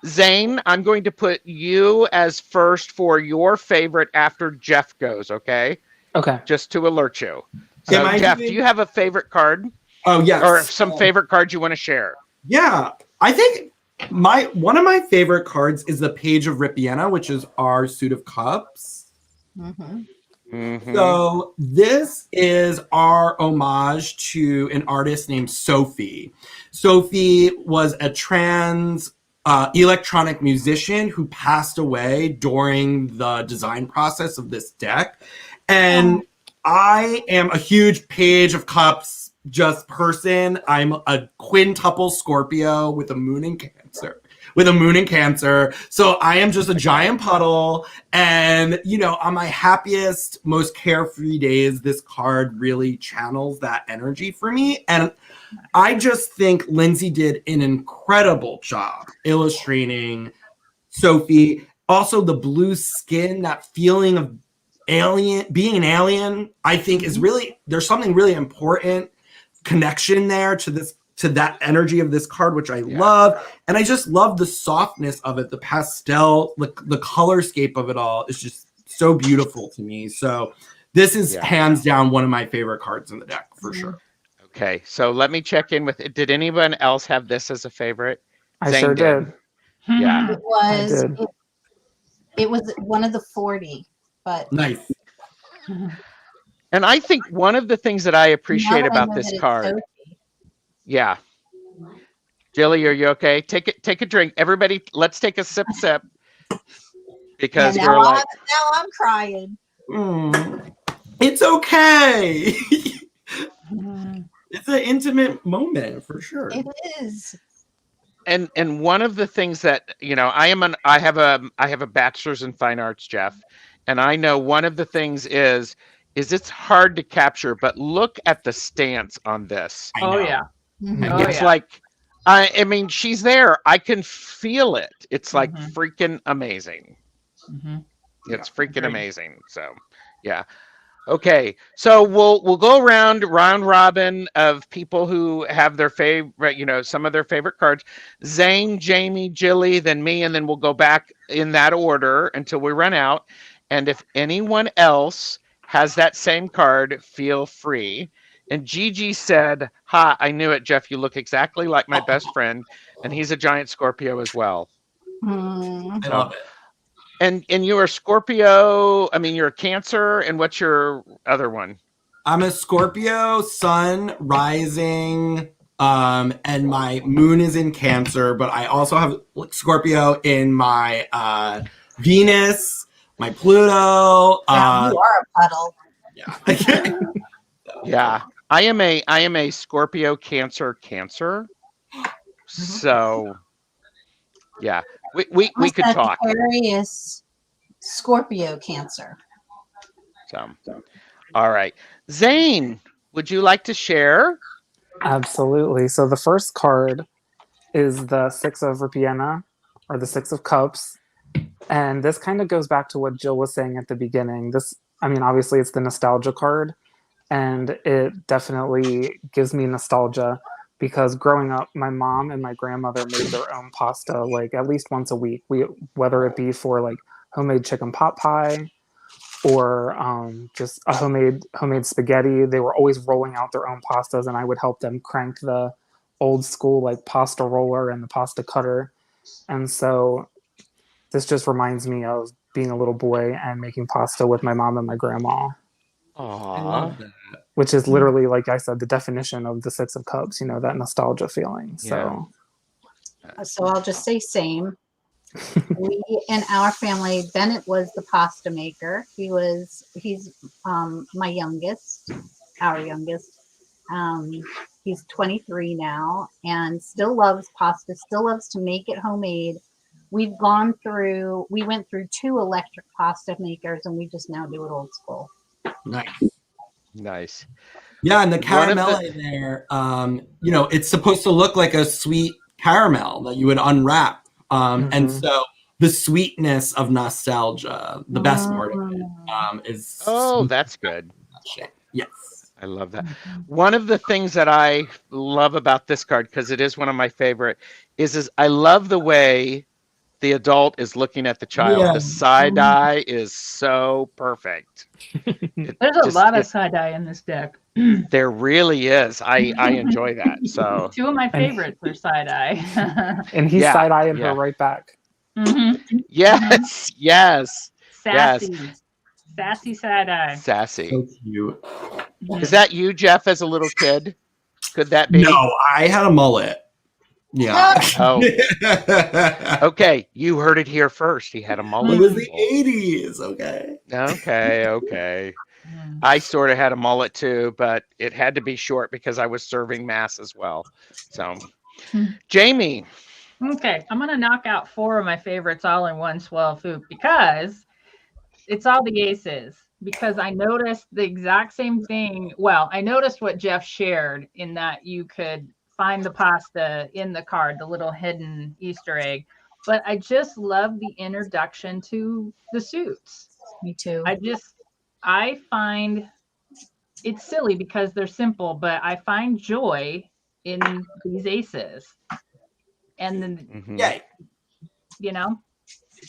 Zane, I'm going to put you as first for your favorite after Jeff goes, okay? Okay. Just to alert you. So, Jeff, do you have a favorite card? Oh, yes. Or some favorite cards you want to share? Yeah. I think one of my favorite cards is the Page of Ripiena, which is our suit of cups. Mm-hmm. Mm-hmm. So this is our homage to an artist named Sophie. Sophie was a trans electronic musician who passed away during the design process of this deck. And I am a huge Page of Cups just person. I'm a quintuple Scorpio with a moon in Cancer. So I am just a giant puddle. And, on my happiest, most carefree days, this card really channels that energy for me. And I just think Lindsay did an incredible job illustrating Sophie. Also, the blue skin, that feeling of being an alien, I think is really, there's something really important connection there to that energy of this card, which I love. And I just love the softness of it, the pastel, the colorscape of it all is just so beautiful to me. So this is hands down one of my favorite cards in the deck for sure. Okay, so let me check in with it. Did anyone else have this as a favorite? I sure did. Yeah. It was one of the 40, but nice. And I think one of the things that I appreciate about this card. Yeah. Jillie, are you okay? Take a drink. Everybody, let's take a sip. Because now I'm crying. It's okay. It's an intimate moment for sure. It is. And one of the things that, I have a bachelor's in fine arts, Jeff, and I know one of the things is it's hard to capture, but look at the stance on this. Oh yeah. Mm-hmm. It's like, I mean, she's there. I can feel it. It's like freaking amazing. Mm-hmm. It's freaking amazing. So, yeah. Okay. So we'll go round robin of people who have their favorite, some of their favorite cards. Zane, Jaime, Jillie, then me, and then we'll go back in that order until we run out. And if anyone else has that same card, feel free. And Gigi said, "Ha, I knew it, Jeff. You look exactly like my best friend, and he's a giant Scorpio as well." I love it. And you're a Scorpio. I mean, you're a Cancer. And what's your other one? I'm a Scorpio, Sun, Rising, and my moon is in Cancer. But I also have Scorpio in my Venus, my Pluto. Yeah, you are a puddle. Yeah. Yeah. I am a Scorpio Cancer. So yeah. We I'm a could talk. Sagittarius Scorpio Cancer. So all right. Zane, would you like to share? Absolutely. So the first card is the Six of Rapiena, or the Six of Cups. And this kind of goes back to what Jill was saying at the beginning. Obviously it's the nostalgia card, and it definitely gives me nostalgia because growing up, my mom and my grandmother made their own pasta like at least once a week. Whether it be for like homemade chicken pot pie or just a homemade spaghetti, they were always rolling out their own pastas, and I would help them crank the old school like pasta roller and the pasta cutter. And so this just reminds me of being a little boy and making pasta with my mom and my grandma, I Aww. love that. which is literally, like I said, the definition of the Six of Cups, that nostalgia feeling. So So I'll just say same. We in our family, Bennett was the pasta maker. He's my youngest, our youngest. He's 23 now and still loves pasta, still loves to make it homemade. We went through 2 electric pasta makers, and we just now do it old school. Nice. Yeah, and the One of caramel the- in there, it's supposed to look like a sweet caramel that you would unwrap. And so the sweetness of nostalgia, the best part of it, is. Oh, that's good. Yes. I love that. One of the things that I love about this card, because it is one of my favorite, is I love the way the adult is looking at the child. Yeah. The side eye is so perfect. There's a lot of side eye in this deck. There really is. I enjoy that. So 2 of my favorites are side eye. and he's Yeah, side-eyeing yeah. her right back. yes. Sassy. Sassy side eye. Sassy. So cute. Is that you, Jeff, as a little kid? Could that be? No, I had a mullet. Yeah. Oh, okay. You heard it here first. He had a mullet. It was the 80s. Okay. Okay. I sort of had a mullet too, but it had to be short because I was serving mass as well. So, Jaime. Okay, I'm gonna knock out 4 of my favorites all in one swell swoop because it's all the aces. Because I noticed the exact same thing. Well, I noticed what Jeff shared in that you could find the pasta in the card, the little hidden Easter egg. But I just love the introduction to the suits. Me too. I find it's silly because they're simple, but I find joy in these aces. And then, Yay.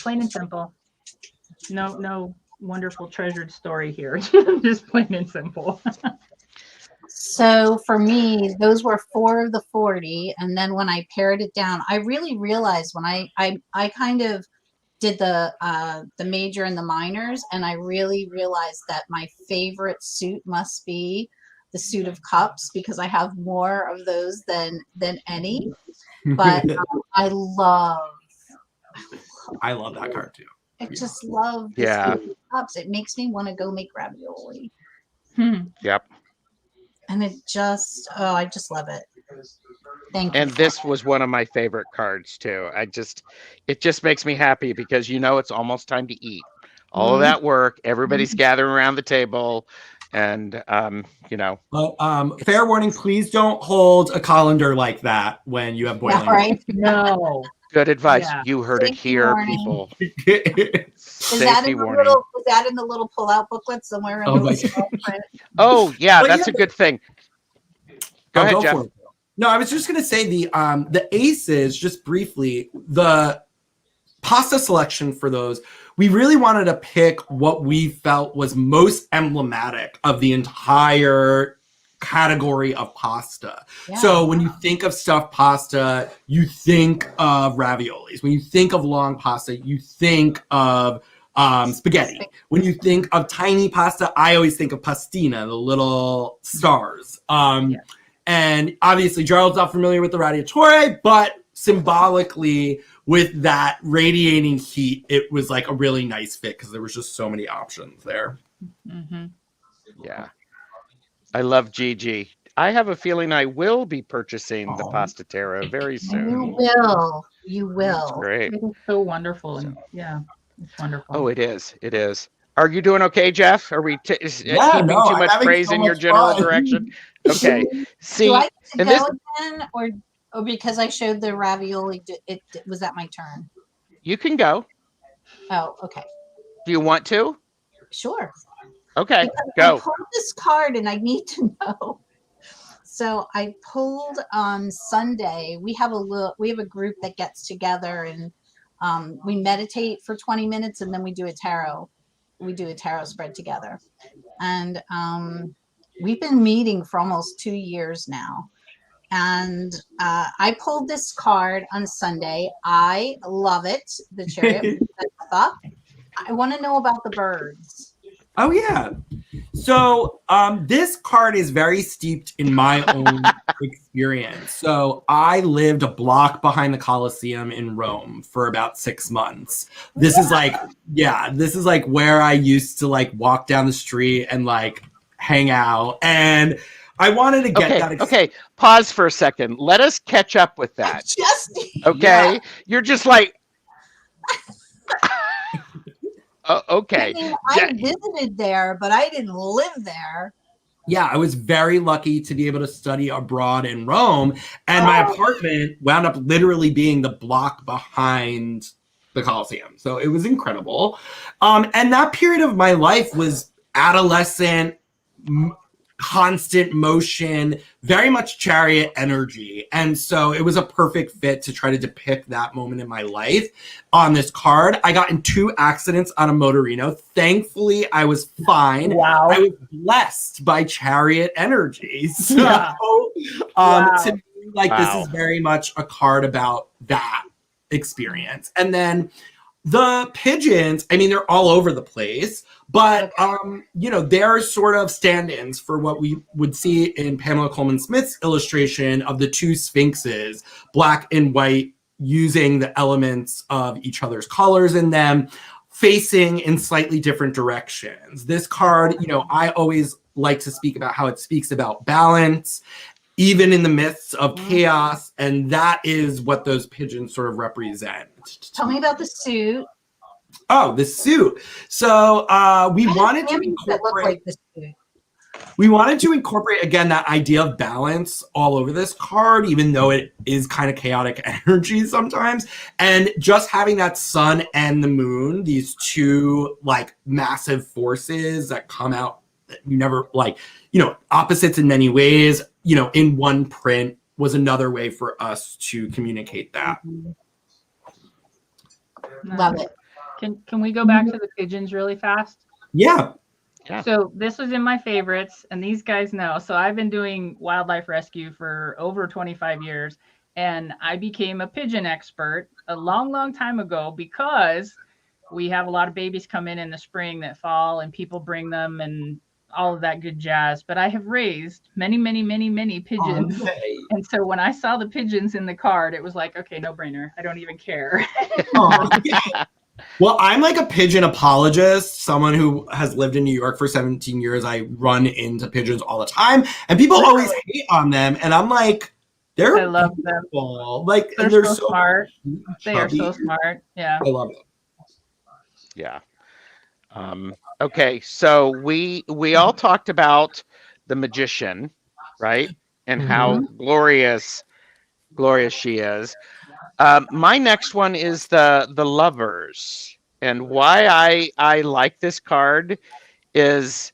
plain and simple. No wonderful treasured story here. Just plain and simple. So for me, those were 4 of the 40. And then when I pared it down, I really realized when I kind of did the major and the minors, and I really realized that my favorite suit must be the suit of cups because I have more of those than any. But I love that card too. I just love the suit of cups. It makes me want to go make ravioli. Yep. And I just love it. Thank you. And this was one of my favorite cards too. It just makes me happy because it's almost time to eat. All of that work, everybody's gathering around the table, and But fair warning, please don't hold a colander like that when you have boiling. Yeah, right? No. Good advice. Yeah. You heard it Safety here, warning. people. Is that Safety in the warning. little? Was that in the little pull-out booklet somewhere? Oh, In my the small print? Oh yeah, But that's yeah, a good thing. Go ahead, Jeff. for it. No, I was just gonna say the aces, just briefly, the pasta selection for those, we really wanted to pick what we felt was most emblematic of the entire category of pasta. Yeah. So when you think of stuffed pasta, you think of raviolis. When you think of long pasta, you think of spaghetti. When you think of tiny pasta, I always think of pastina, the little stars. And obviously Gerald's not familiar with the radiatore, but symbolically with that radiating heat, it was like a really nice fit because there was just so many options there. Mm-hmm. Yeah. I love Gigi. I have a feeling I will be purchasing the Pastatero very soon. You will. You It's will. great. It is so wonderful, So- and yeah, it's wonderful. Oh, it is. It is. Are you doing okay, Jeff? Are we Yeah, heaping no, too I'm much having praise so in your much general fun. direction? Okay. Do See, I get to and go this again, or because I showed the ravioli? Was that my turn? you can go. Oh, okay, Do you want to? sure. Okay, Because I go. pulled this card and I need to know. So I pulled on Sunday. We have a group that gets together and we meditate for 20 minutes and then we do a tarot. We do a tarot spread together. And we've been meeting for almost 2 years now. And I pulled this card on Sunday. I love it. The Chariot. I want to know about the birds. Oh yeah. So this card is very steeped in my own experience. So I lived a block behind the Colosseum in Rome for about 6 months. This is like, this is like where I used to like walk down the street and like hang out. And I wanted to get that. Okay. Pause for a second. Let us catch up with that. Okay. You're just like, okay. I mean, I visited there, but I didn't live there. Yeah, I was very lucky to be able to study abroad in Rome, and my apartment wound up literally being the block behind the Colosseum. So it was incredible. And that period of my life was adolescent, constant motion, very much Chariot energy. And so it was a perfect fit to try to depict that moment in my life on this card. I got in 2 accidents on a motorino. Thankfully, I was fine. Wow. I was blessed by Chariot energy. So Yeah. to me, like, this is very much a card about that experience. And then the pigeons, I mean, they're all over the place, but, you know, they're sort of stand-ins for what we would see in Pamela Coleman Smith's illustration of the 2 sphinxes, black and white, using the elements of each other's colors in them, facing in slightly different directions. This card, you know, I always like to speak about how it speaks about balance, even in the midst of chaos, and that is what those pigeons sort of represent. Tell me about the suit. Oh, the suit. So we wanted to incorporate again that idea of balance all over this card, even though it is kind of chaotic energy sometimes. And just having that sun and the moon, these 2 like massive forces that come out that you never like, you know, opposites in many ways, you know, in one print was another way for us to communicate that. Love it. Can we go back to the pigeons really fast? Yeah. So this was in my favorites, and these guys know. So I've been doing wildlife rescue for over 25 years, and I became a pigeon expert a long time ago because we have a lot of babies come in the spring that fall, and people bring them and all of that good jazz. But I have raised many pigeons. Okay. And so when I saw the pigeons in the card, it was like, okay, no brainer. I don't even care. Well, I'm like a pigeon apologist, someone who has lived in New York for 17 years. I run into pigeons all the time, and people always hate on them. And I'm like, I love them. Like, They're so smart. They are so smart. Yeah. I love it. Yeah. Okay, so we all talked about the magician, right? And how glorious she is. My next one is the lovers, and why I like this card is,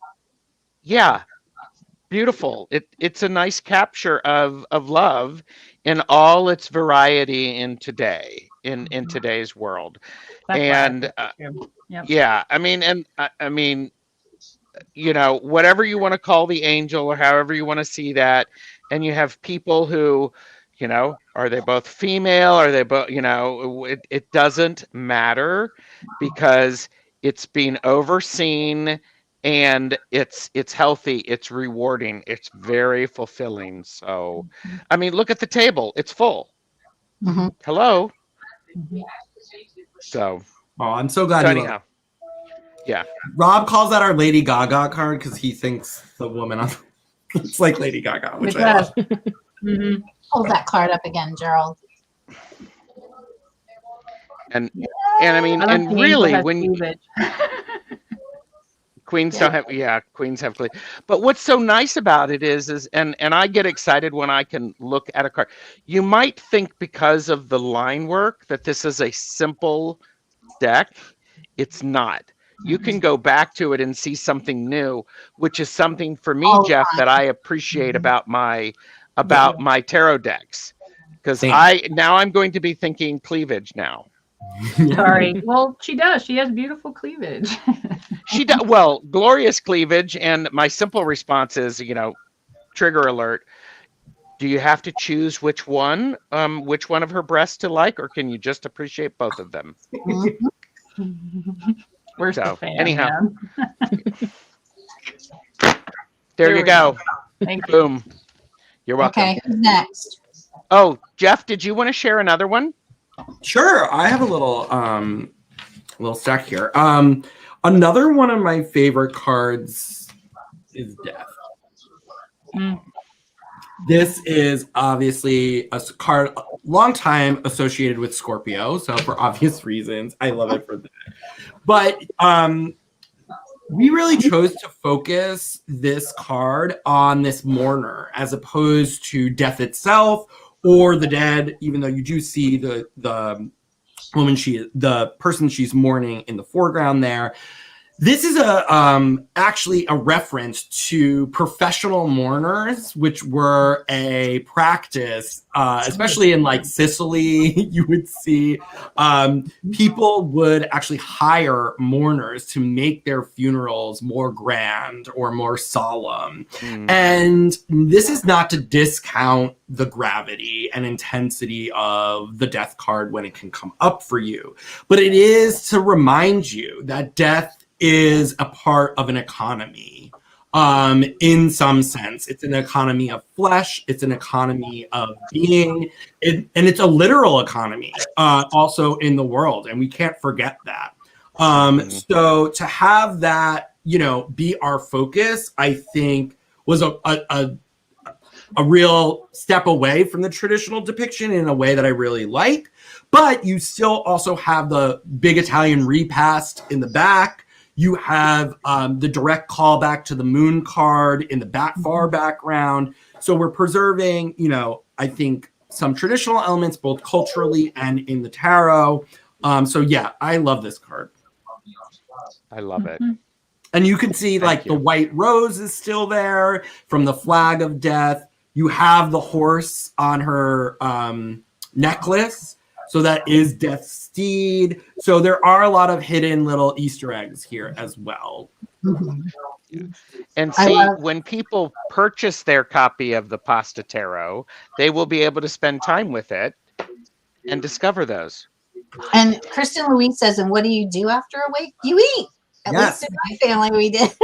beautiful. It's a nice capture of love in all its variety in today's world. That's And I mean, you know, whatever you want to call the angel or however you want to see that, and you have people who, you know, are they both female? Are they both, you know, it doesn't matter because it's being overseen and it's healthy, it's rewarding, it's very fulfilling. So, I mean, look at the table, it's full. Hello. So, Oh, I'm so glad so you love anyhow, yeah. Rob calls that our Lady Gaga card because he thinks the woman on it's like Lady Gaga, which It I does. love. Mhm. Hold that card up again, Gerald. And I mean, I like and the angel really, has when cleavage. queens don't have, queens have cleavage. But what's so nice about it is and I get excited when I can look at a card. You might think because of the line work that this is a simple deck. It's not. You can go back to it and see something new, which is something for me, All the Jeff, time. that I appreciate Mhm. about my tarot decks. Because Same. I'm going to be thinking cleavage now. Sorry. Well, she does. She has beautiful cleavage. She does well, glorious cleavage, and my simple response is, trigger alert. Do you have to choose which one of her breasts to like, or can you just appreciate both of them? Mhm. Where's the So, fan, anyhow. man? There you we go. Thank you. Boom. You're welcome. Okay, who's next? Oh, Jeff, did you want to share another one? Sure, I have a little stack here. Another one of my favorite cards is Death. Mm. This is obviously a card long time associated with Scorpio, so for obvious reasons, I love it for that. But we really chose to focus this card on this mourner as opposed to death itself or the dead, even though you do see the woman the person she's mourning in the foreground there. This is actually a reference to professional mourners, which were a practice, especially in like Sicily. You would see people would actually hire mourners to make their funerals more grand or more solemn. And this is not to discount the gravity and intensity of the death card when it can come up for you, but it is to remind you that death is a part of an economy. In some sense, it's an economy of flesh. It's an economy of being, and it's a literal economy also in the world, and we can't forget that. So to have that, be our focus, I think was a real step away from the traditional depiction in a way that I really like. But you still also have the big Italian repast in the back. You have the direct callback to the moon card in the far background. So we're preserving, I think some traditional elements, both culturally and in the tarot. So yeah, I love this card. I love it. And you can see the white rose is still there from the flag of death. You have the horse on her necklace. So that is Death's steed. So there are a lot of hidden little Easter eggs here as well. And see, when people purchase their copy of the Pasta Tarot, they will be able to spend time with it and discover those. And Kristen Louise says, and what do you do after a wake? You eat. At least in my family, we did.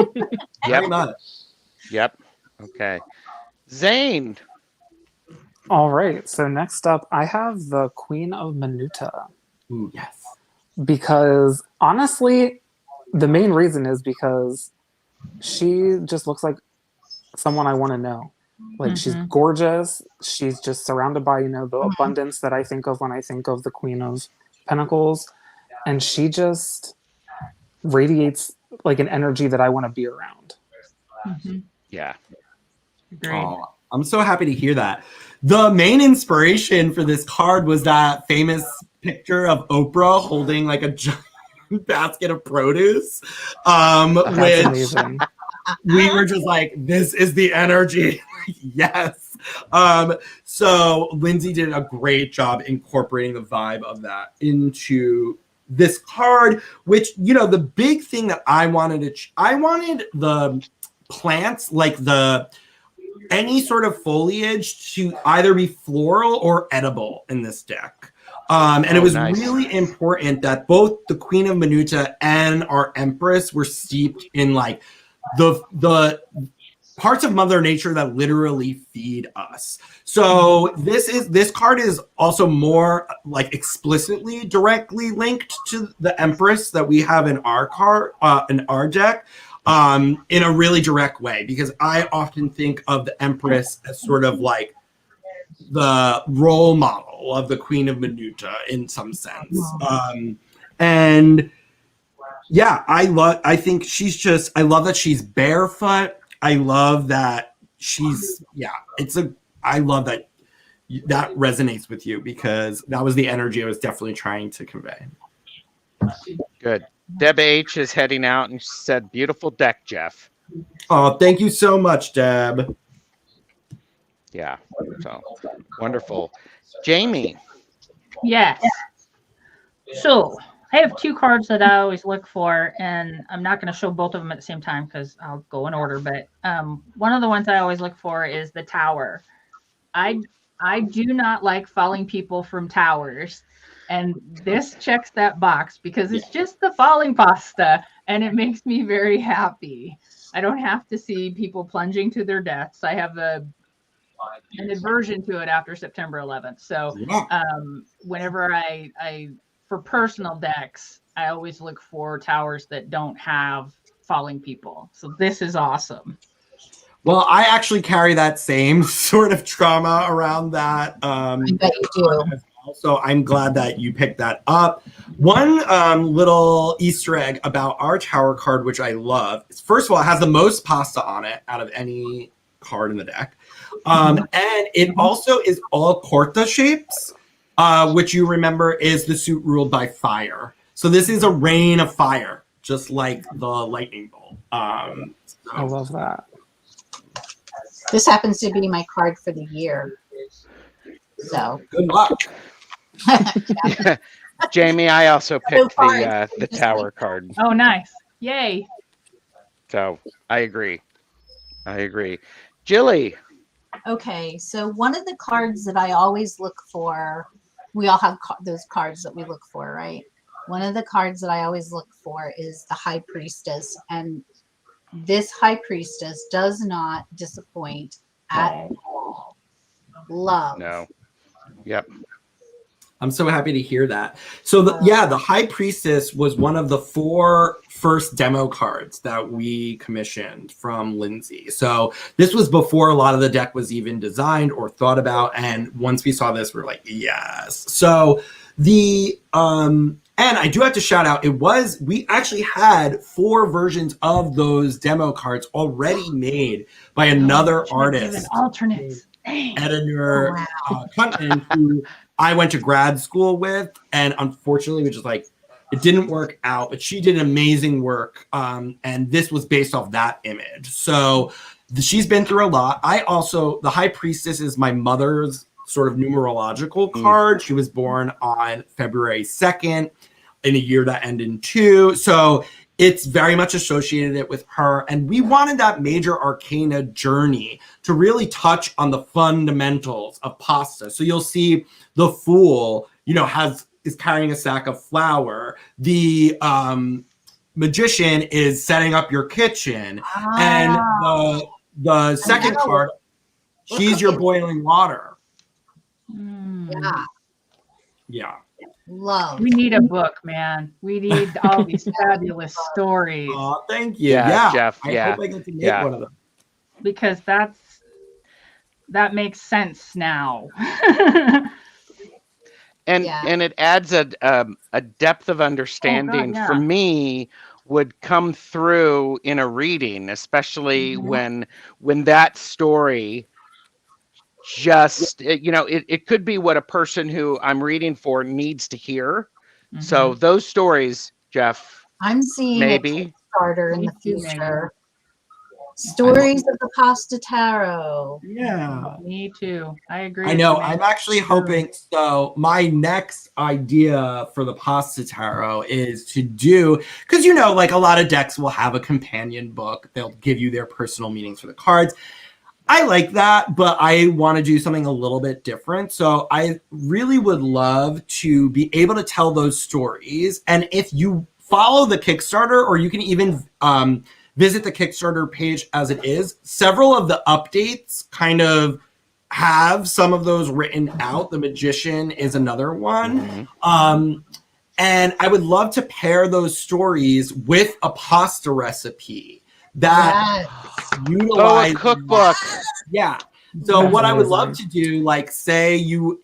Yep. Okay. Zane. All right. So next up, I have the Queen of Minuta. Ooh, yes. Because honestly, the main reason is because she just looks like someone I want to know. Like she's gorgeous. She's just surrounded by, the abundance that I think of when I think of the Queen of Pentacles. And she just radiates like an energy that I want to be around. Yeah. Oh, I'm so happy to hear that. The main inspiration for this card was that famous picture of Oprah holding like a giant basket of produce, which amazing. We were just like, this is the energy. Yes. So Lindsay did a great job incorporating the vibe of that into this card, which, the big thing that I wanted I wanted the plants, like any sort of foliage, to either be floral or edible in this deck. And it was really important that both the Queen of Minuta and our Empress were steeped in like the parts of Mother Nature that literally feed us. So this card is also more like explicitly directly linked to the Empress that we have in our deck, in a really direct way, because I often think of the Empress as sort of like the role model of the Queen of Minuta in some sense. And yeah, I love that she's barefoot. I love that I love that resonates with you, because that was the energy I was definitely trying to convey. Good. Deb H is heading out and she said, beautiful deck, Jeff. Oh, thank you so much, Deb. Yeah. So wonderful. Jaime. Yes. So I have two cards that I always look for, and I'm not going to show both of them at the same time because I'll go in order. But one of the ones I always look for is the Tower. I do not like falling people from towers, and this checks that box because it's just the falling pasta, and it makes me very happy. I don't have to see people plunging to their deaths. I have an aversion to it after September 11th. So whenever I for personal decks, I always look for towers that don't have falling people. So this is awesome. Well, I actually carry that same sort of trauma around that. I bet you do. So I'm glad that you picked that up. One little Easter egg about our tower card, which I love, is, first of all, it has the most pasta on it out of any card in the deck. And it also is all Corta shapes, which you remember is the suit ruled by fire. So this is a rain of fire, just like the lightning bolt. I love that. This happens to be my card for the year. So good luck. Jaime, I also picked the tower card. Oh, nice. Yay. So I agree. Jillie. Okay, so one of the cards that I always look for, we all have those cards that we look for, right? One of the cards that I always look for is the High Priestess, and this High Priestess does not disappoint at all. Love. No. Yep. I'm so happy to hear that. So the High Priestess was one of the 4 first demo cards that we commissioned from Lindsay. So this was before a lot of the deck was even designed or thought about. And once we saw this, we're like, yes. So and I do have to shout out, we actually had 4 versions of those demo cards already made by another artist. Alternates. Editor Cunton, who I went to grad school with, and unfortunately, it didn't work out. But she did amazing work, and this was based off that image. So she's been through a lot. The High Priestess is my mother's sort of numerological card. She was born on February 2nd in a year that ended in 2. So it's very much associated with her. And we wanted that major arcana journey to really touch on the fundamentals of pasta. So you'll see the Fool, is carrying a sack of flour. The Magician is setting up your kitchen. And the second card, she's your boiling water. Yeah. Love. We need a book, man. We need all these fabulous stories. Oh, thank you. Yeah, Yeah, Jeff. I hope I get to make one of them. Because that makes sense now. And it adds a depth of understanding for me would come through in a reading, especially when that story just it could be what a person who I'm reading for needs to hear. So those stories, Jeff, I'm seeing maybe a Kickstarter in the future. Stories of the Pasta Tarot. Yeah. Me too. I agree. I know. I'm actually hoping. So my next idea for the Pasta Tarot is to do, because like a lot of decks will have a companion book. They'll give you their personal meanings for the cards. I like that, but I want to do something a little bit different. So I really would love to be able to tell those stories. And if you follow the Kickstarter, or you can even visit the Kickstarter page as it is. Several of the updates kind of have some of those written out. The Magician is another one. And I would love to pair those stories with a pasta recipe that utilizes a cookbook. Yeah. So That's what I would amazing. love to do, like, say you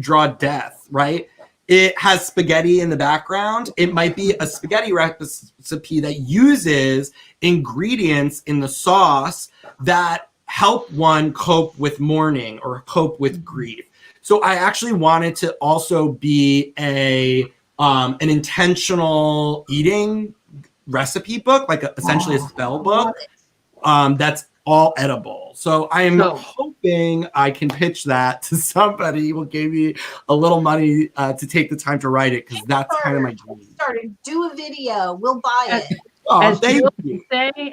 draw death, right? It has spaghetti in the background. It might be a spaghetti recipe that uses ingredients in the sauce that help one cope with mourning or cope with grief. So I actually wanted to also be an intentional eating recipe book, like essentially a spell book that's all edible. So I am hoping I can pitch that to somebody who will give me a little money to take the time to write it, because that's kind of my dream. Do a video. We'll buy it. Oh, thank you.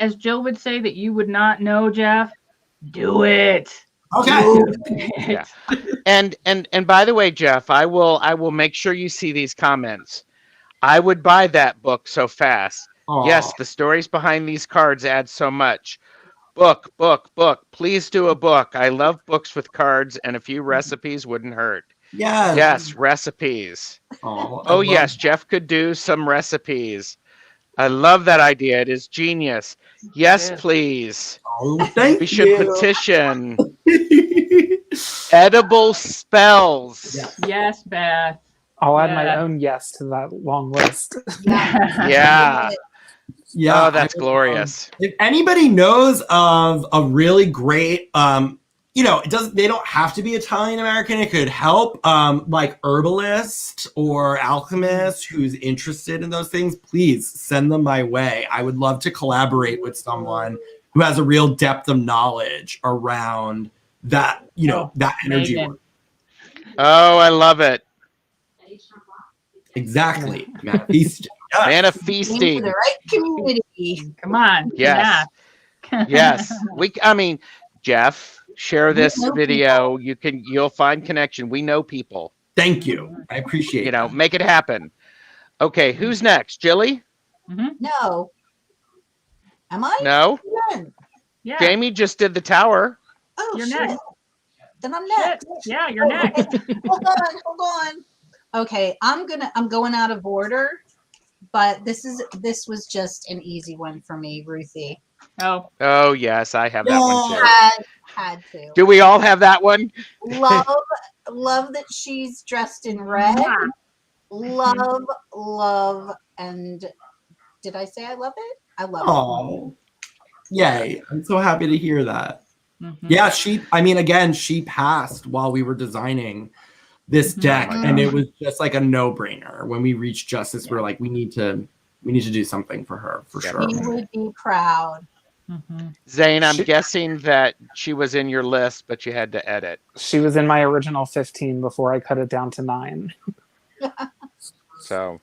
As Jill would say that you would not know, Jeff, do it. Okay. Yeah. And by the way, Jeff, I will make sure you see these comments. I would buy that book so fast. Aw. Yes, the stories behind these cards add so much. Book. Please do a book. I love books with cards, and a few recipes wouldn't hurt. Yes. Yes, recipes. Oh, yes, Jeff could do some recipes. I love that idea. It is genius. Yes, please. Oh, thank We should you. petition edible spells. Yes, Beth. I'll add my Yeah. own yes to that long list. Yeah. Yeah. Oh, that's glorious. If anybody knows of a really great, they don't have to be Italian American. It could help, like herbalist or alchemist who's interested in those things. Please send them my way. I would love to collaborate with someone who has a real depth of knowledge around that, that energy. Megan. work. Oh, I love it. Exactly. Matt Feast. Yes. Man of Aim for feasting. the right community. Come on. Yes. Yes. Jeff, share this know video. You'll find connection. We know people. Thank you. I appreciate it. Make it happen. Okay, who's next? Jillie? No. Am I? No? Then. Yeah. Jaime just did the tower. Oh, You're shit. next. Then I'm Shit. next. Yeah, you're next. Hold on. Okay, I'm going out of order, but this was just an easy one for me, Ruthie. Oh, Oh, yes, I have that one too. Had to. Do we all have that one? Love that she's dressed in red. Love, and did I say I love it? I love it. Oh, yay. I'm so happy to hear that. mhm. Yeah, she passed while we were designing this deck, Oh my and gosh. it was just like a no-brainer. When we reached Justice, we were like, we need to do something for her, for Yeah. sure. He would be proud. Mhm. Zane, I'm guessing that she was in your list, but you had to edit. She was in my original 15 before I cut it down to 9. So,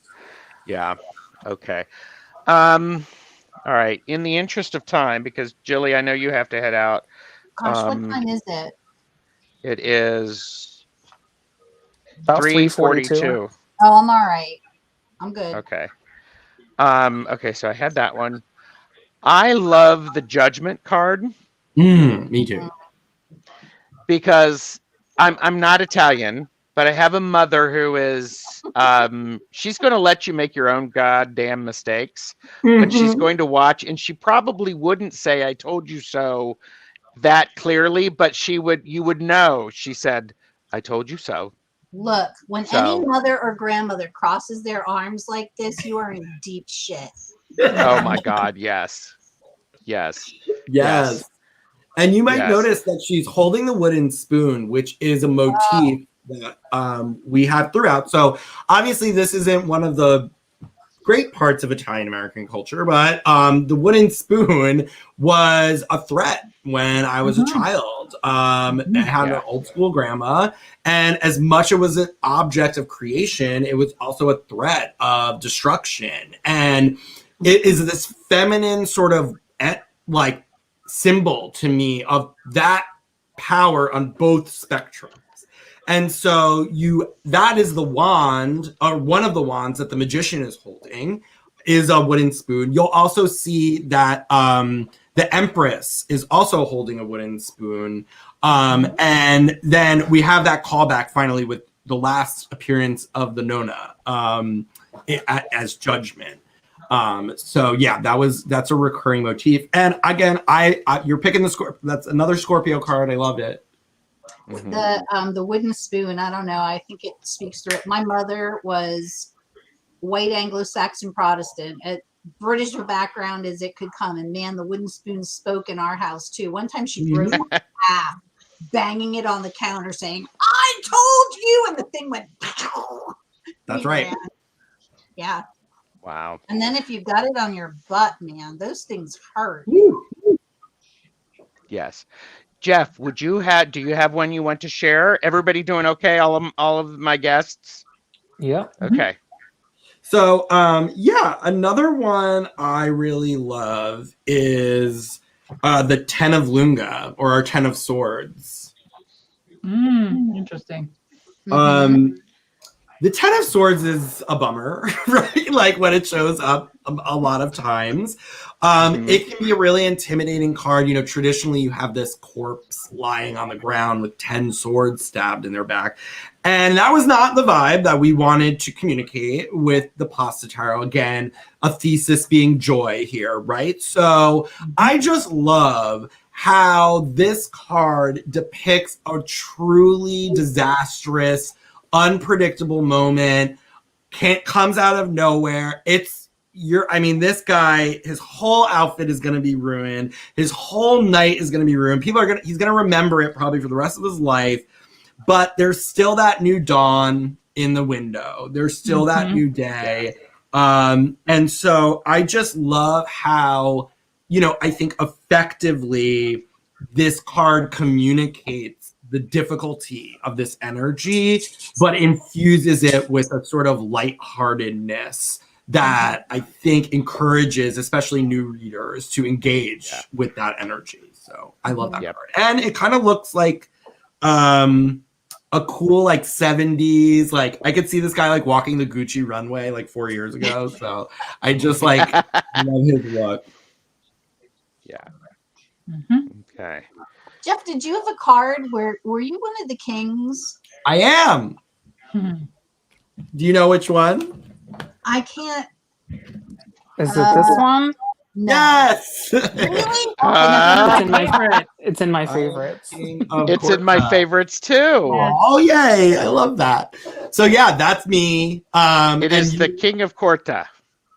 yeah. Okay. All right. In the interest of time, because Jillie, I know you have to head out. Gosh, what time is it? It is About 3:42. 3:42. Oh, I'm all right. I'm good. Okay. Okay, so I had that one. I love the Judgment card Me too. because I'm not Italian, but I have a mother who is she's going to let you make your own goddamn mistakes, but she's going to watch, and she probably wouldn't say "I told you so" that clearly, but you would know. She said, "I told you so." Look, when So- any mother or grandmother crosses their arms like this, you are in deep shit. Oh my God, yes. Yes. Yes. And you might Yes. notice that she's holding the wooden spoon, which is a motif that we have throughout. So obviously this isn't one of the great parts of Italian American culture, but the wooden spoon was a threat when I was a child. I had an old school grandma, and as much it was an object of creation, it was also a threat of destruction. And it is this feminine sort of like symbol to me of that power on both spectrums. And so that is the wand, or one of the wands that the magician is holding. is a wooden spoon. You'll also see that the Empress is also holding a wooden spoon. And then we have that callback finally with the last appearance of the Nona as Judgment. So yeah, that's a recurring motif. And again, you're picking the Scorpio. That's another Scorpio card. I loved it. The wooden spoon, I don't know. I think it speaks through it. My mother was white Anglo-Saxon Protestant, British background as it could come. And man, the wooden spoon spoke in our house too. One time she broke it in half, banging it on the counter saying, "I told you," and the thing went. That's right. Ran. Yeah. Wow. And then if you got it on your butt, man, those things hurt. Yes. Jeff, do you have one you want to share? Everybody doing okay? All of my guests? Yeah. Okay. So another one I really love is the Ten of Lunga, or our Ten of Swords. Interesting. The Ten of Swords is a bummer, right? Like when it shows up a lot of times. It can be a really intimidating card. You know, traditionally you have this corpse lying on the ground with 10 swords stabbed in their back. And that was not the vibe that we wanted to communicate with the Pasta Tarot. Again, a thesis being joy here, right? So I just love how this card depicts a truly disastrous, unpredictable moment, comes out of nowhere. This guy, his whole outfit is going to be ruined. His whole night is going to be ruined. He's going to remember it probably for the rest of his life, but there's still that new dawn in the window. There's still that new day. And so I just love how, I think effectively this card communicates the difficulty of this energy, but infuses it with a sort of lightheartedness that I think encourages, especially new readers, to engage with that energy. So I love that card. And it kind of looks like a cool, like 70s, like I could see this guy like walking the Gucci runway like 4 years ago. So I just like love his look. Yeah. Okay. Jeff, did you have a card were you one of the kings? I am. Do you know which one? I can't. Is it this one? No. Yes. Really? It's in my favorites. It's in my favorites too. Oh, yay. I love that. So yeah, that's me. It is the King of Corta.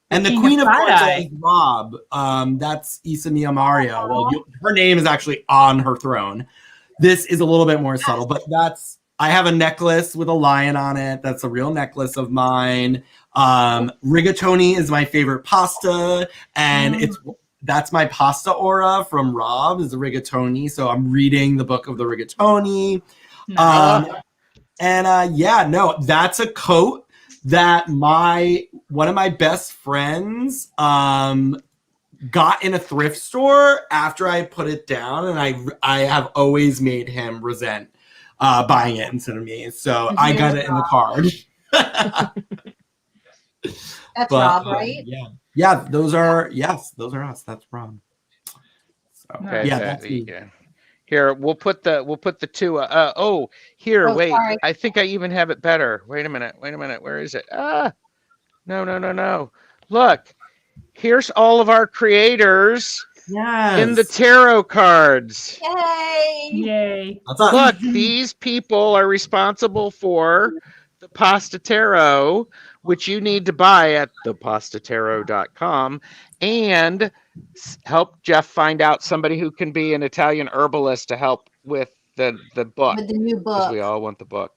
And the Queen of Corta is Rob. That's Issa Maria. Well, her name is actually on her throne. This is a little bit more subtle, but I have a necklace with a lion on it. That's a real necklace of mine. Rigatoni is my favorite pasta, and that's my pasta aura from Rob is the rigatoni. So I'm reading the book of the rigatoni. That's a coat that one of my best friends got in a thrift store after I put it down, and I have always made him resent buying it instead of me. So I got it in the card. That's Rob, right? Yeah, those are us. That's Rob. So Okay, that's me. Here, we'll put the two. Wait. Sorry. I think I even have it better. Wait a minute. Where is it? No. Look, here's all of our creators in the tarot cards. Yay! Look, these people are responsible for the Pasta Tarot, which you need to buy at thepastatarot.com, and help Jeff find out somebody who can be an Italian herbalist to help with the book. With the new book. We all want the book.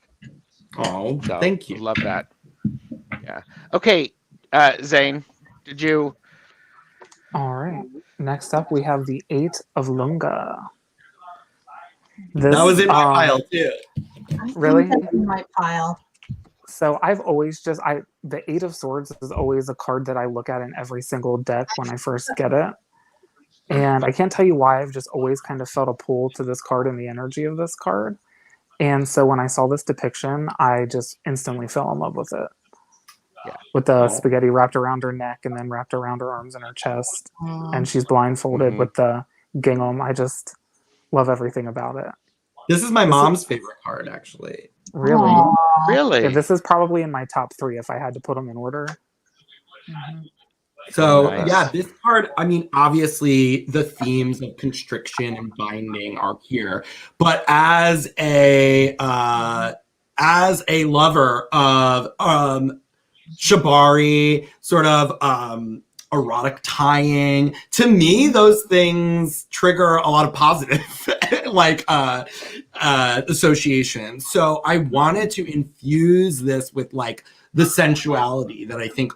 Oh, So, thank you. Love that. Yeah. Okay, Zane, did you? All right. Next up, we have the 8 of Lunga. That was in my pile too. Really? That's in my pile. So I've always the 8 of Swords is always a card that I look at in every single deck when I first get it. And I can't tell you why, I've just always kind of felt a pull to this card and the energy of this card. And so when I saw this depiction, I just instantly fell in love with it. Yeah. with the Oh. spaghetti wrapped around her neck and then wrapped around her arms and her chest. Mm. And she's blindfolded Mhm. with the gingham. I just love everything about it. This is my This mom's favorite card, actually. Really. Aw. Really? Yeah, this is probably in my top 3 if I had to put them in order. Mhm. So Nice. yeah, this card, I mean, obviously the themes of constriction and binding are here, but as a lover of shibari, sort of erotic tying, to me those things trigger a lot of positive like associations. So I wanted to infuse this with like the sensuality that I think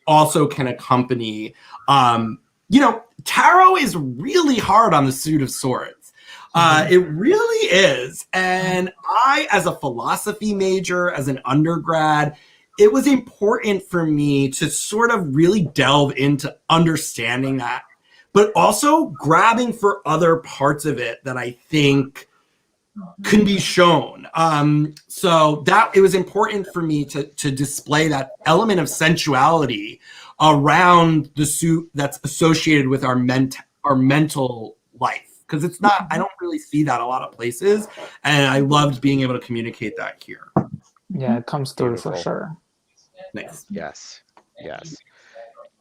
also can accompany tarot is really hard on the suit of swords. It really is. And I, as a philosophy major, as an undergrad, it was important for me to sort of really delve into understanding that, but also grabbing for other parts of it that I think can be shown. So that it was important for me to display that element of sensuality around the suit that's associated with our mental life. Because it's not, I don't really see that a lot of places. And I loved being able to communicate that here. Yeah, it comes through for Beautiful. sure. Nice. Yes. Yes.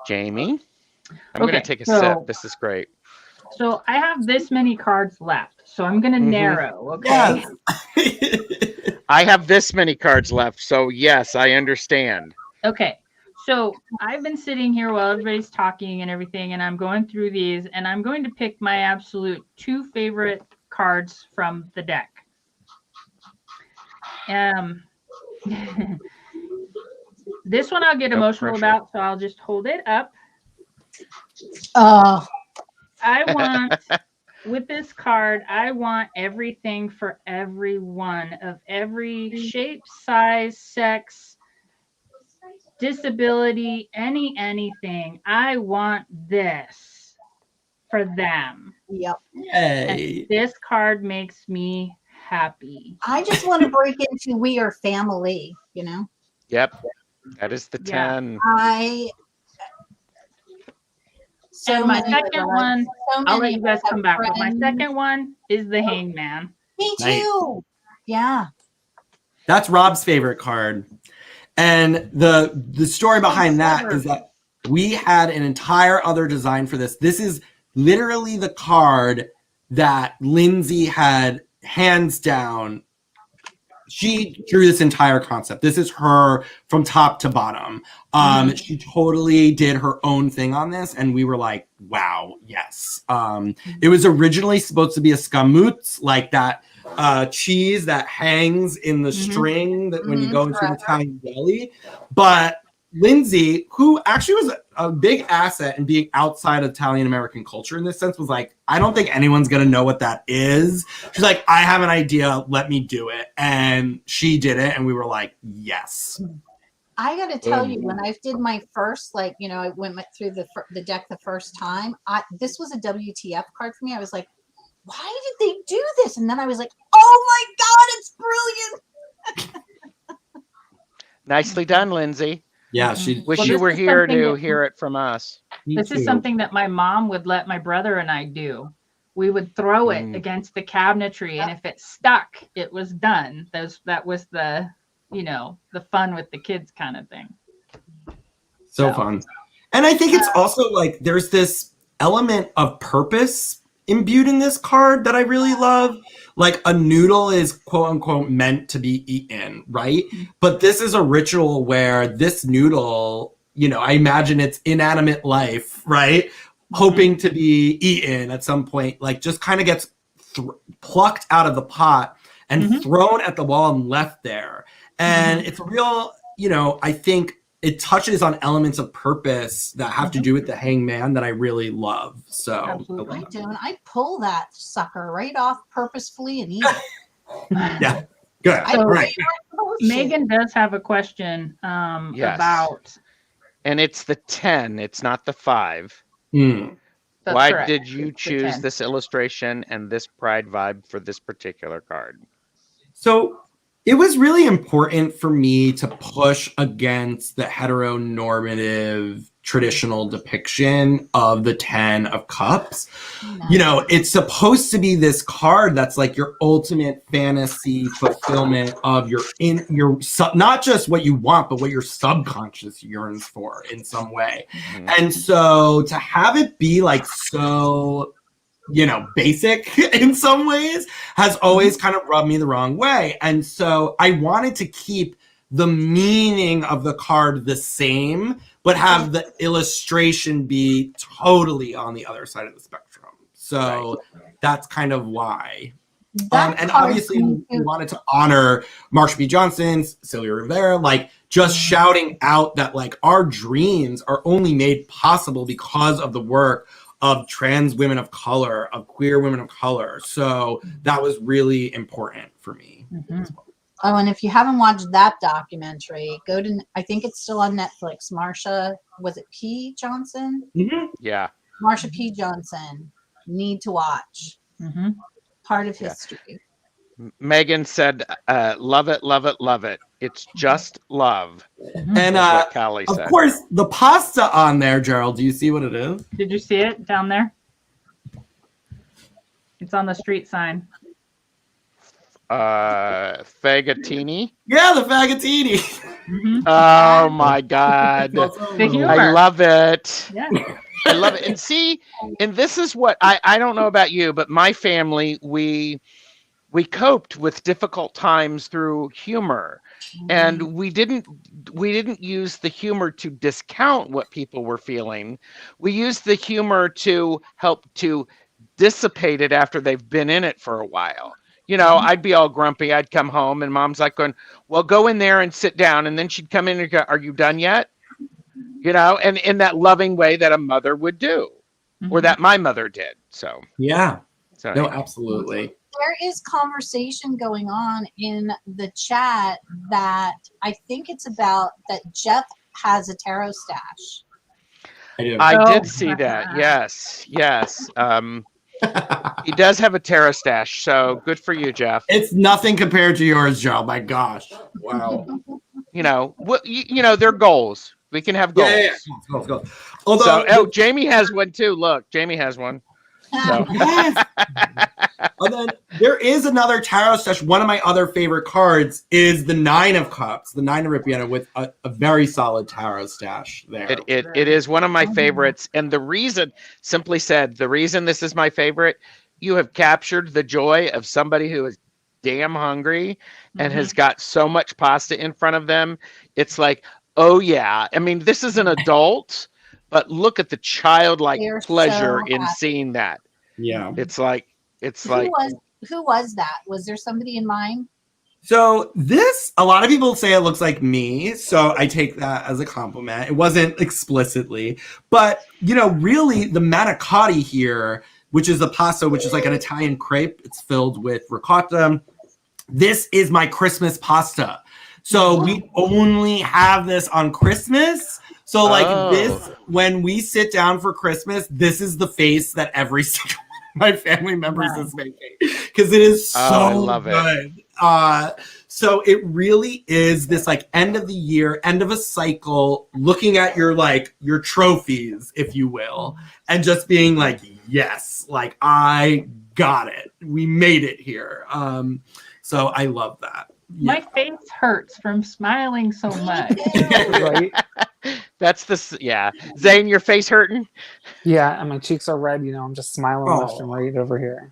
Jaime, I'm going Okay, to take a so- sip. This is great. So I have this many cards left. So I'm going to Mhm. narrow. Okay. Yes. I have this many cards left, so yes, I understand. Okay. So I've been sitting here while everybody's talking and everything, and I'm going through these, and I'm going to pick my absolute 2 favorite cards from the deck. This one I'll get No emotional pressure. about, so I'll just hold it up. Oh, I want, with this card, I want everything for everyone of every shape, size, sex, disability, anything. I want this for them. yep. And Yay. this card makes me happy. I just want to break into we are family, you know? Yep. That is the Yeah. 10. So And my many of second us- one, so I'll let many you of guys us have come back. But my friends- second one is the Hangman. Me Nice. too. Yeah. That's Rob's favorite card. And the story behind that is that we had an entire other design for this. This is literally the card that Lindsay had hands down. She drew this entire concept. This is her from top to bottom. She totally did her own thing on this, and we were like, wow, yes. It was originally supposed to be a scamoots, like that cheese that hangs in the string that when you go into the Italian deli. But Lindsay, who actually was a big asset in being outside of Italian American culture in this sense, was like, I don't think anyone's going to know what that is. She's like, I have an idea. Let me do it. And she did it. And we were like, yes. I got to tell you, when I did my first, I went through the deck the first time, this was a WTF card for me. I was like, why did they do this? And then I was like, oh my God, it's brilliant. Nicely done, Lindsay. Yeah, she Wish Well, you this were is here something to that- hear it from us. This is something that my mom would let my brother and I do. We would throw it against the cabinetry, and if it stuck, it was done. That was the fun with the kids kind of thing. So fun. And I think it's also like there's this element of purpose imbued in this card that I really love. Like a noodle is quote unquote meant to be eaten, right? But this is a ritual where this noodle, I imagine it's inanimate life, right? Hoping to be eaten at some point, like just kind of gets plucked out of the pot and thrown at the wall and left there. And it's a real, I think it touches on elements of purpose that have to do with the hangman that I really love. So Absolutely. I do, and I pull that sucker right off purposefully and eat it. yeah, good. So- Right. Megan does have a question Yes. about. And it's the 10, it's not the 5. Mm. That's Why correct. did you It's the choose 10. this illustration and this pride vibe for this particular card? So It was really important for me to push against the heteronormative traditional depiction of the 10 of Cups. You know, it's supposed to be this card that's like your ultimate fantasy fulfillment of not just what you want, but what your subconscious yearns for in some way. Mhm. And so to have it be like so, you know, basic in some ways has always kind of rubbed me the wrong way. And so I wanted to keep the meaning of the card the same, but have the illustration be totally on the other side of the spectrum. So that's kind of why. And obviously we wanted to honor Marsha P. Johnson, Celia Rivera, like just shouting out that like our dreams are only made possible because of the work of trans women of color, of queer women of color. So that was really important for me. Mm-hmm. Oh, and if you haven't watched that documentary, go to, I think it's still on Netflix. Marsha, was it P. Johnson? Mm-hmm. Yeah. Marsha P. Johnson, need to watch. Mm-hmm. Part of history. Megan said, love it, love it, love it. It's just love. And That's what Callie of said. course, the pasta on there, Gerald, do you see what it is? Did you see it down there? It's on the street sign. Fagatini. Yeah, the fagatini. Mm-hmm. Oh my God. The humor. I love it. Yeah. I love it. And see, and this is what I don't know about you, but my family, we coped with difficult times through humor. And we didn't use the humor to discount what people were feeling. We used the humor to help to dissipate it after they've been in it for a while. You know, I'd be all grumpy. I'd come home and mom's like going, well, go in there and sit down. And then she'd come in and go, are you done yet? You know, and in that loving way that a mother would do, or that my mother did. So, Yeah. so No, absolutely. There is conversation going on in the chat that I think it's about that Jeff has a tarot stash. I do. I did see that. Yes. Yes. He does have a tarot stash. So good for you, Jeff. It's nothing compared to yours, Joe. My gosh. Wow. You know, you know, they're goals. We can have goals. Yeah. Let's go. Although, So, Jamie has one too. Look, Jamie has one. So. yes. And then there is another tarot stash. One of my other favorite cards is the 9 of Cups, the 9 of Ripiena, with a very solid tarot stash there. It is one of my favorites. And the reason, simply said, the reason this is my favorite, you have captured the joy of somebody who is damn hungry and has got so much pasta in front of them. It's like, oh yeah. I mean, this is an adult, but look at the childlike They're pleasure so in happy. seeing that. Yeah. It's like, Who was that? Was there somebody in mind? So this, a lot of people say it looks like me, so I take that as a compliment. It wasn't explicitly, but you know, really the manicotti here, which is the pasta, which is like an Italian crepe. It's filled with ricotta. This is my Christmas pasta. So we only have this on Christmas. So like this, when we sit down for Christmas, this is the face that every single my family members is making, because it is so I love good. So it really is this like end of the year, end of a cycle, looking at your like your trophies, if you will, and just being like, yes, like I got it. We made it here. So I love that. Yeah. My face hurts from smiling so much. Right? that's yeah. Zane, your face hurting? Yeah, and my cheeks are red. You know, I'm just smiling left Oh. and right over here.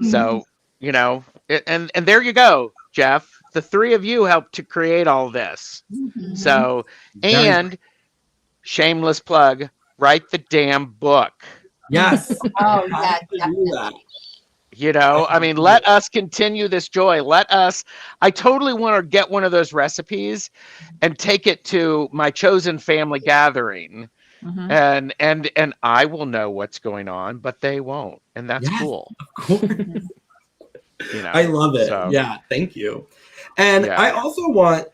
So, you know, and there you go, Jeff. The three of you helped to create all this. So, and shameless plug, write the damn book. Yes. Oh, yeah, Have to do definitely. that. You know, I mean, let us continue this joy. I totally want to get one of those recipes and take it to my chosen family gathering. And I will know what's going on, but they won't. And that's Yes, cool. Of course. You know, I love it. so. Yeah, thank you. And Yeah. I also want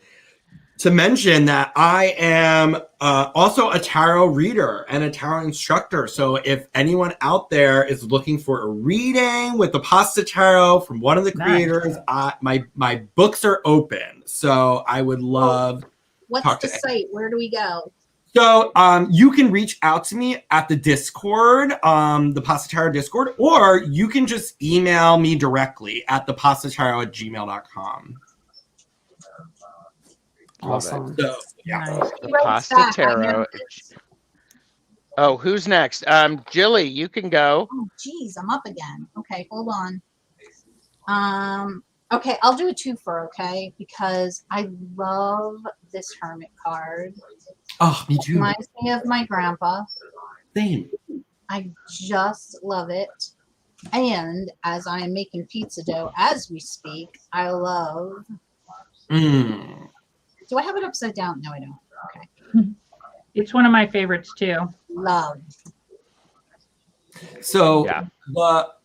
to mention that I am also a tarot reader and a tarot instructor. So if anyone out there is looking for a reading with the pasta tarot from one of the creators, my books are open. So I would love. What's the site? Where do we go? So you can reach out to me at the Discord, the Pasta Tarot Discord, or you can just email me directly at thepastatarot@gmail.com. Awesome. So, yeah. The Pasta Tarot. Oh, who's next? Jillie, you can go. Oh, geez, I'm up again. Okay, hold on. Okay, I'll do a twofer, okay? Because I love this Hermit card. Oh, me too. Reminds me of my grandpa. Same. I just love it. And as I am making pizza dough as we speak, I love. Do I have it upside down? No, I don't. Okay. It's one of my favorites too. Love. So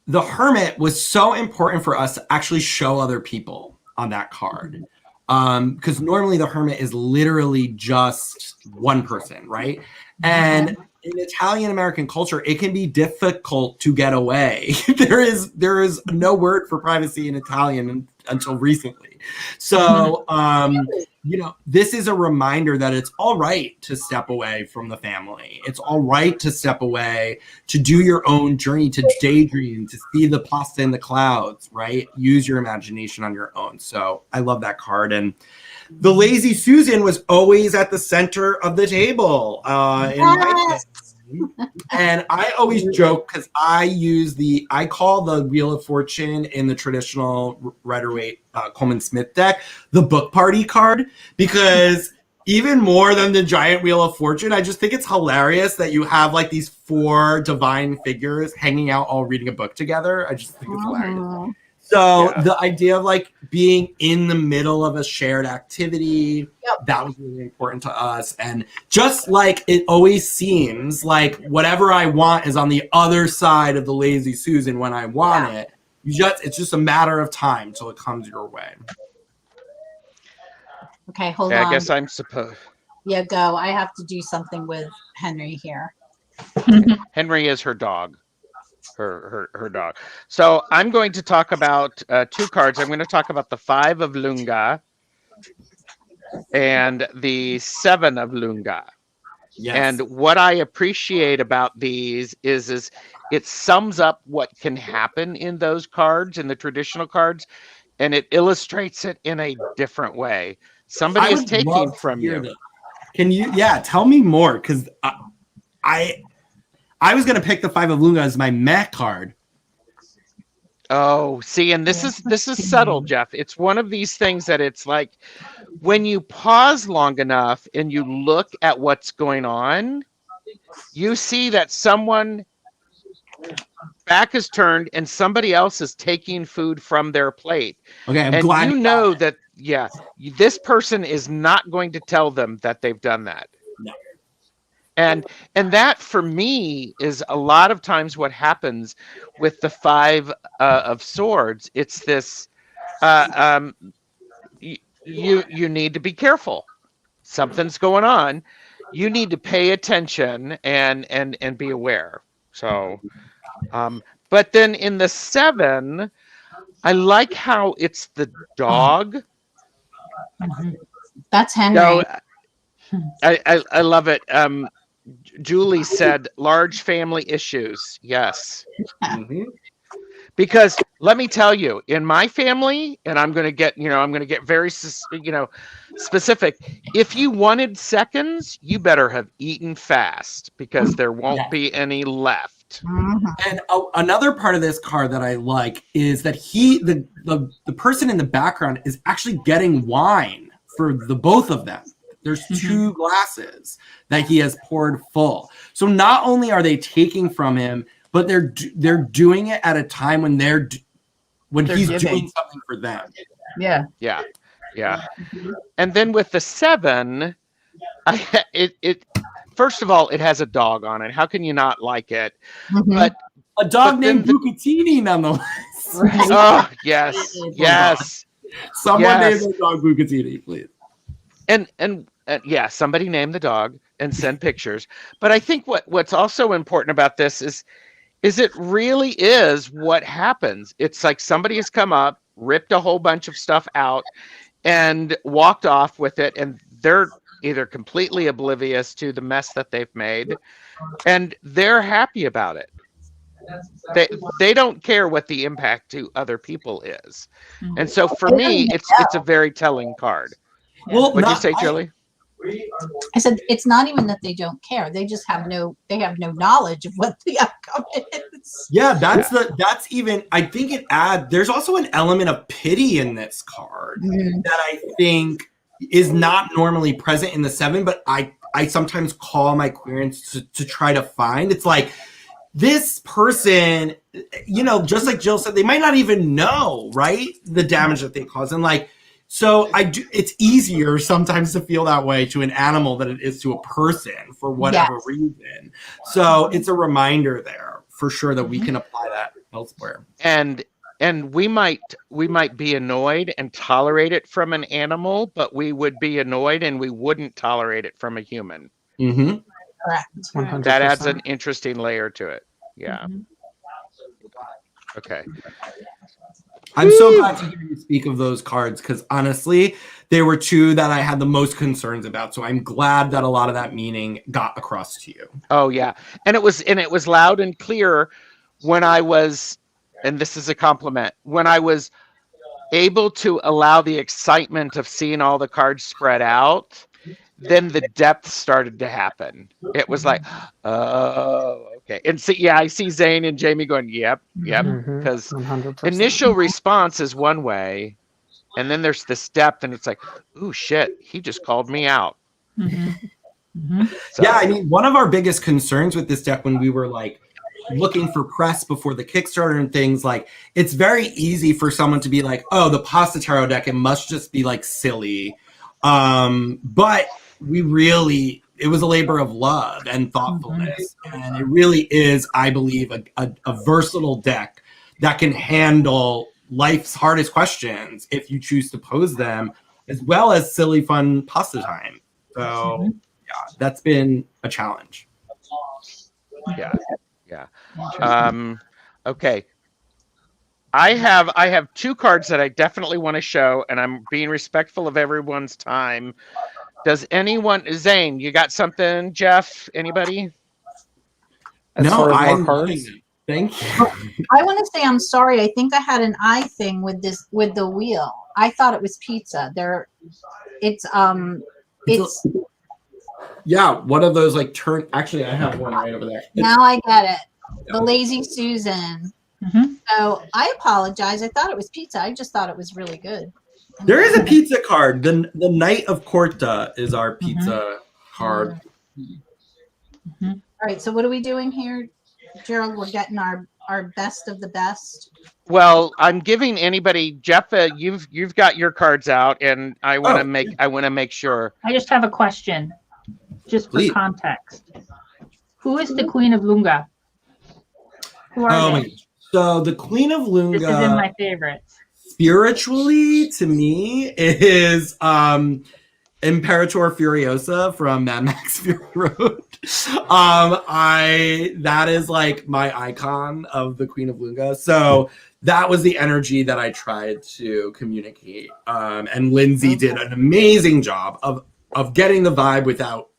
the Hermit was so important for us to actually show other people on that card. Because normally the Hermit is literally just one person, right? And in Italian American culture, it can be difficult to get away. There is no word for privacy in Italian until recently. So this is a reminder that it's all right to step away from the family. It's all right to step away, to do your own journey, to daydream, to see the pasta in the clouds, right? Use your imagination on your own. So I love that card. And the Lazy Susan was always at the center of the table in my family. And I always joke because I call the Wheel of Fortune in the traditional Rider-Waite Coleman Smith deck the book party card, because even more than the giant Wheel of Fortune, I just think it's hilarious that you have like these 4 divine figures hanging out all reading a book together. I just think it's hilarious. So the idea of like being in the middle of a shared activity, that was really important to us. And just like it always seems like whatever I want is on the other side of the Lazy Susan when I want it. It's just a matter of time till it comes your way. Okay, hold on. I guess I'm supposed. Yeah, go. I have to do something with Henry here. Henry is her dog. Her dog. So I'm going to talk about 2 cards. I'm going to talk about the 5 of Lunga and the 7 of Lunga. Yes. And what I appreciate about these is it sums up what can happen in those cards, in the traditional cards, and it illustrates it in a different way. Somebody is taking from you. This. Can you, tell me more? Because I was going to pick the 5 of Lunga as my meh card. Oh, see, and this is subtle, Jeff. It's one of these things that it's like when you pause long enough and you look at what's going on, you see that someone back is turned and somebody else is taking food from their plate. Okay, I'm and glad you know that this person is not going to tell them that they've done that. No. And that for me is a lot of times what happens with the 5 of Swords. It's this you need to be careful. Something's going on. You need to pay attention and be aware. So but then in the 7, I like how it's the dog. That's Henry. No, I love it. Julie said large family issues. Yes. Because let me tell you, in my family, and I'm going to get very, specific. If you wanted seconds, you better have eaten fast because there won't be any left. And another part of this card that I like is that the person in the background is actually getting wine for the both of them. There's 2 glasses that he has poured full. So not only are they taking from him, but they're doing it at a time when he's doing something for them. Yeah. And then with the 7, it first of all, it has a dog on it. How can you not like it? But a dog named Bucatini, nonetheless. Right. Oh yes. Someone name their dog Bucatini, please. and yeah, somebody name the dog and send pictures. But I think what's also important about this is it really is what happens. It's like somebody has come up, ripped a whole bunch of stuff out, and walked off with it, and they're either completely oblivious to the mess that they've made, and they're happy about it. They don't care what the impact to other people is. And so for me, it's a very telling card. Well, What'd you say, Jillie? I said it's not even that they don't care. They just have no knowledge of what the outcome is. Yeah, that's even, I think there's also an element of pity in this card that I think is not normally present in the 7, but I sometimes call my queerance to try to find. It's like, this person, just like Jill said, they might not even know, right, the damage that they cause. And like, so it's easier sometimes to feel that way to an animal than it is to a person for whatever reason. So it's a reminder there for sure that we can apply that elsewhere. And we might be annoyed and tolerate it from an animal, but we would be annoyed and we wouldn't tolerate it from a human. Mm-hmm. Correct. 100%. That adds an interesting layer to it. Yeah. Okay. I'm so glad to hear you speak of those cards because honestly, they were 2 that I had the most concerns about. So I'm glad that a lot of that meaning got across to you. Oh yeah, and it was loud and clear when I was, and this is a compliment, when I was able to allow the excitement of seeing all the cards spread out. Then the depth started to happen. It was like, oh, okay. And see, I see Zane and Jaime going, yep, because 100%. initial response is one way, and then there's this depth, and it's like, ooh, shit, he just called me out. So, Yeah, I mean, one of our biggest concerns with this deck when we were like looking for press before the Kickstarter and things, like it's very easy for someone to be like, oh, the Pasta Tarot deck, it must just be like silly. But it was a labor of love and thoughtfulness. And it really is, I believe, a versatile deck that can handle life's hardest questions if you choose to pose them, as well as silly, fun pasta time. So yeah, that's been a challenge. Yeah. Okay. I have 2 cards that I definitely want to show, and I'm being respectful of everyone's time. Does anyone, Zane, you got something? Jeff, anybody? As No, far as I'm more cards, thank you. I want to say I'm sorry. I think I had an eye thing with the wheel. I thought it was pizza. It's Yeah, one of those like turn. Actually, I have one right over there. now I get it. The Lazy Susan. So I apologize. I thought it was pizza. I just thought it was really good. There is a pizza card. The Knight of Corta is our pizza card. All right. So what are we doing here, Gerald? We're getting our best of the best. Well, I'm giving anybody, Jeff. You've got your cards out, and I want to make sure. I just have a question, just for Please. context. Who is the Queen of Lunga? Who are they? Gosh. So the Queen of Lunga. This is in my favorites. Spiritually, to me, is Imperator Furiosa from Mad Max Fury Road. That is like my icon of the Queen of Lunga. So that was the energy that I tried to communicate. And Lindsay did an amazing job of getting the vibe without,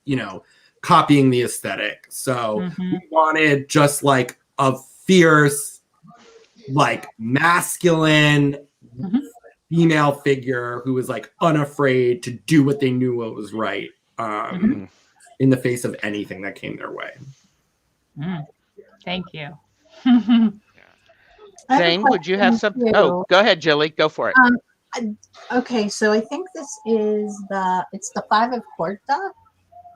copying the aesthetic. So we wanted just like a fierce, like masculine female figure who was like unafraid to do what they knew what was right in the face of anything that came their way. Thank you. Zane, would you have something? Oh, go ahead, Jillie. Go for it. Okay, so I think this is it's the 5 of Corta,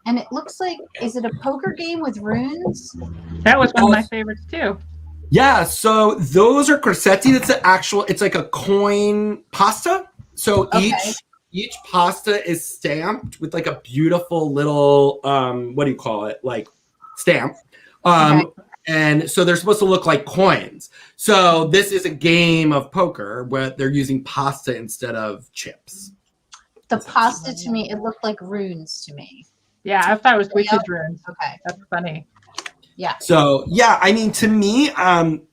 and it looks like, is it a poker game with runes? That was one of my favorites too. Yeah, so those are corsetti. It's like a coin pasta. So each pasta is stamped with like a beautiful little what do you call it? Like stamp. And so they're supposed to look like coins. So this is a game of poker where they're using pasta instead of chips. The pasta to me, it looked like runes to me. Yeah, I thought it was witches runes. Okay. That's funny. Yeah. So yeah, I mean, to me,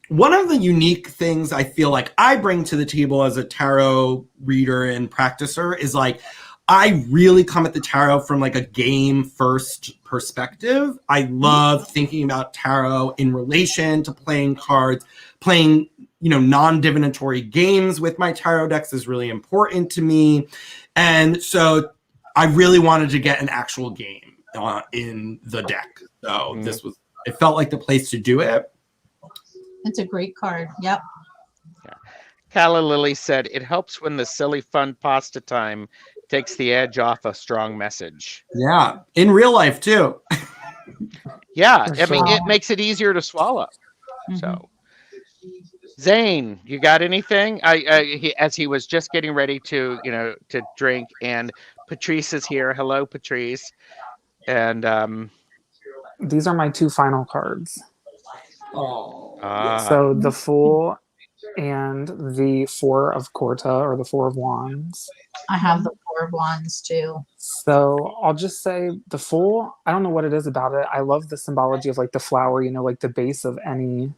one of the unique things I feel like I bring to the table as a tarot reader and practicer is like, I really come at the tarot from like a game first perspective. I love thinking about tarot in relation to playing cards, playing, non-divinatory games with my tarot decks is really important to me. And so I really wanted to get an actual game in the deck. So it felt like the place to do it. It's a great card. Yep. Calla Lily said, it helps when the silly fun pasta time takes the edge off a strong message. Yeah, in real life too. Yeah, For I mean, sure. it makes it easier to swallow. Mhm. So, Zane, you got anything? As he was just getting ready to, to drink, and Patrice is here. Hello, Patrice. And These are my two final cards. Oh. So the Fool and the Four of Quarta, or the Four of Wands. I have the 4 of Wands too. So I'll just say the Fool, I don't know what it is about it. I love the symbology of like the flower, like the base of any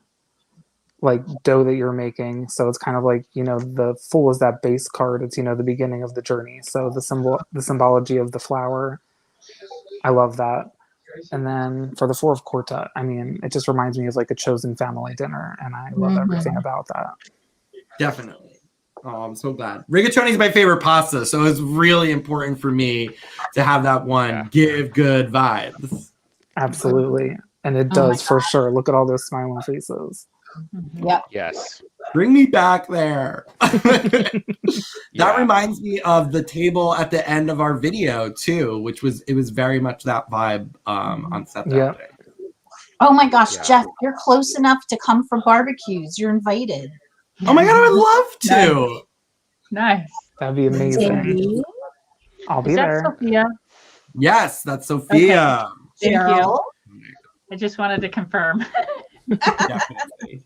like dough that you're making. So it's kind of like, the Fool is that base card. It's, the beginning of the journey. So the symbology of the flower, I love that. And then for the Four of Quarta, I mean, it just reminds me of like a chosen family dinner, and I love everything about that. Definitely. Oh, I'm so glad. Rigatoni is my favorite pasta, so it's really important for me to have that one give good vibes. Absolutely. And it does for sure. Look at all those smiling faces. Yep. yes. Bring me back there. That Yeah. reminds me of the table at the end of our video too, which was very much that vibe on set that Yeah. day. Oh my gosh, Yeah. Jeff, you're close enough to come for barbecues. You're invited. Oh my god, I would love to. Nice. That'd be amazing. Cindy, I'll be Is that there. Sophia? Yes, that's Sophia. Thank you. Cheryl. I just wanted to confirm. Definitely.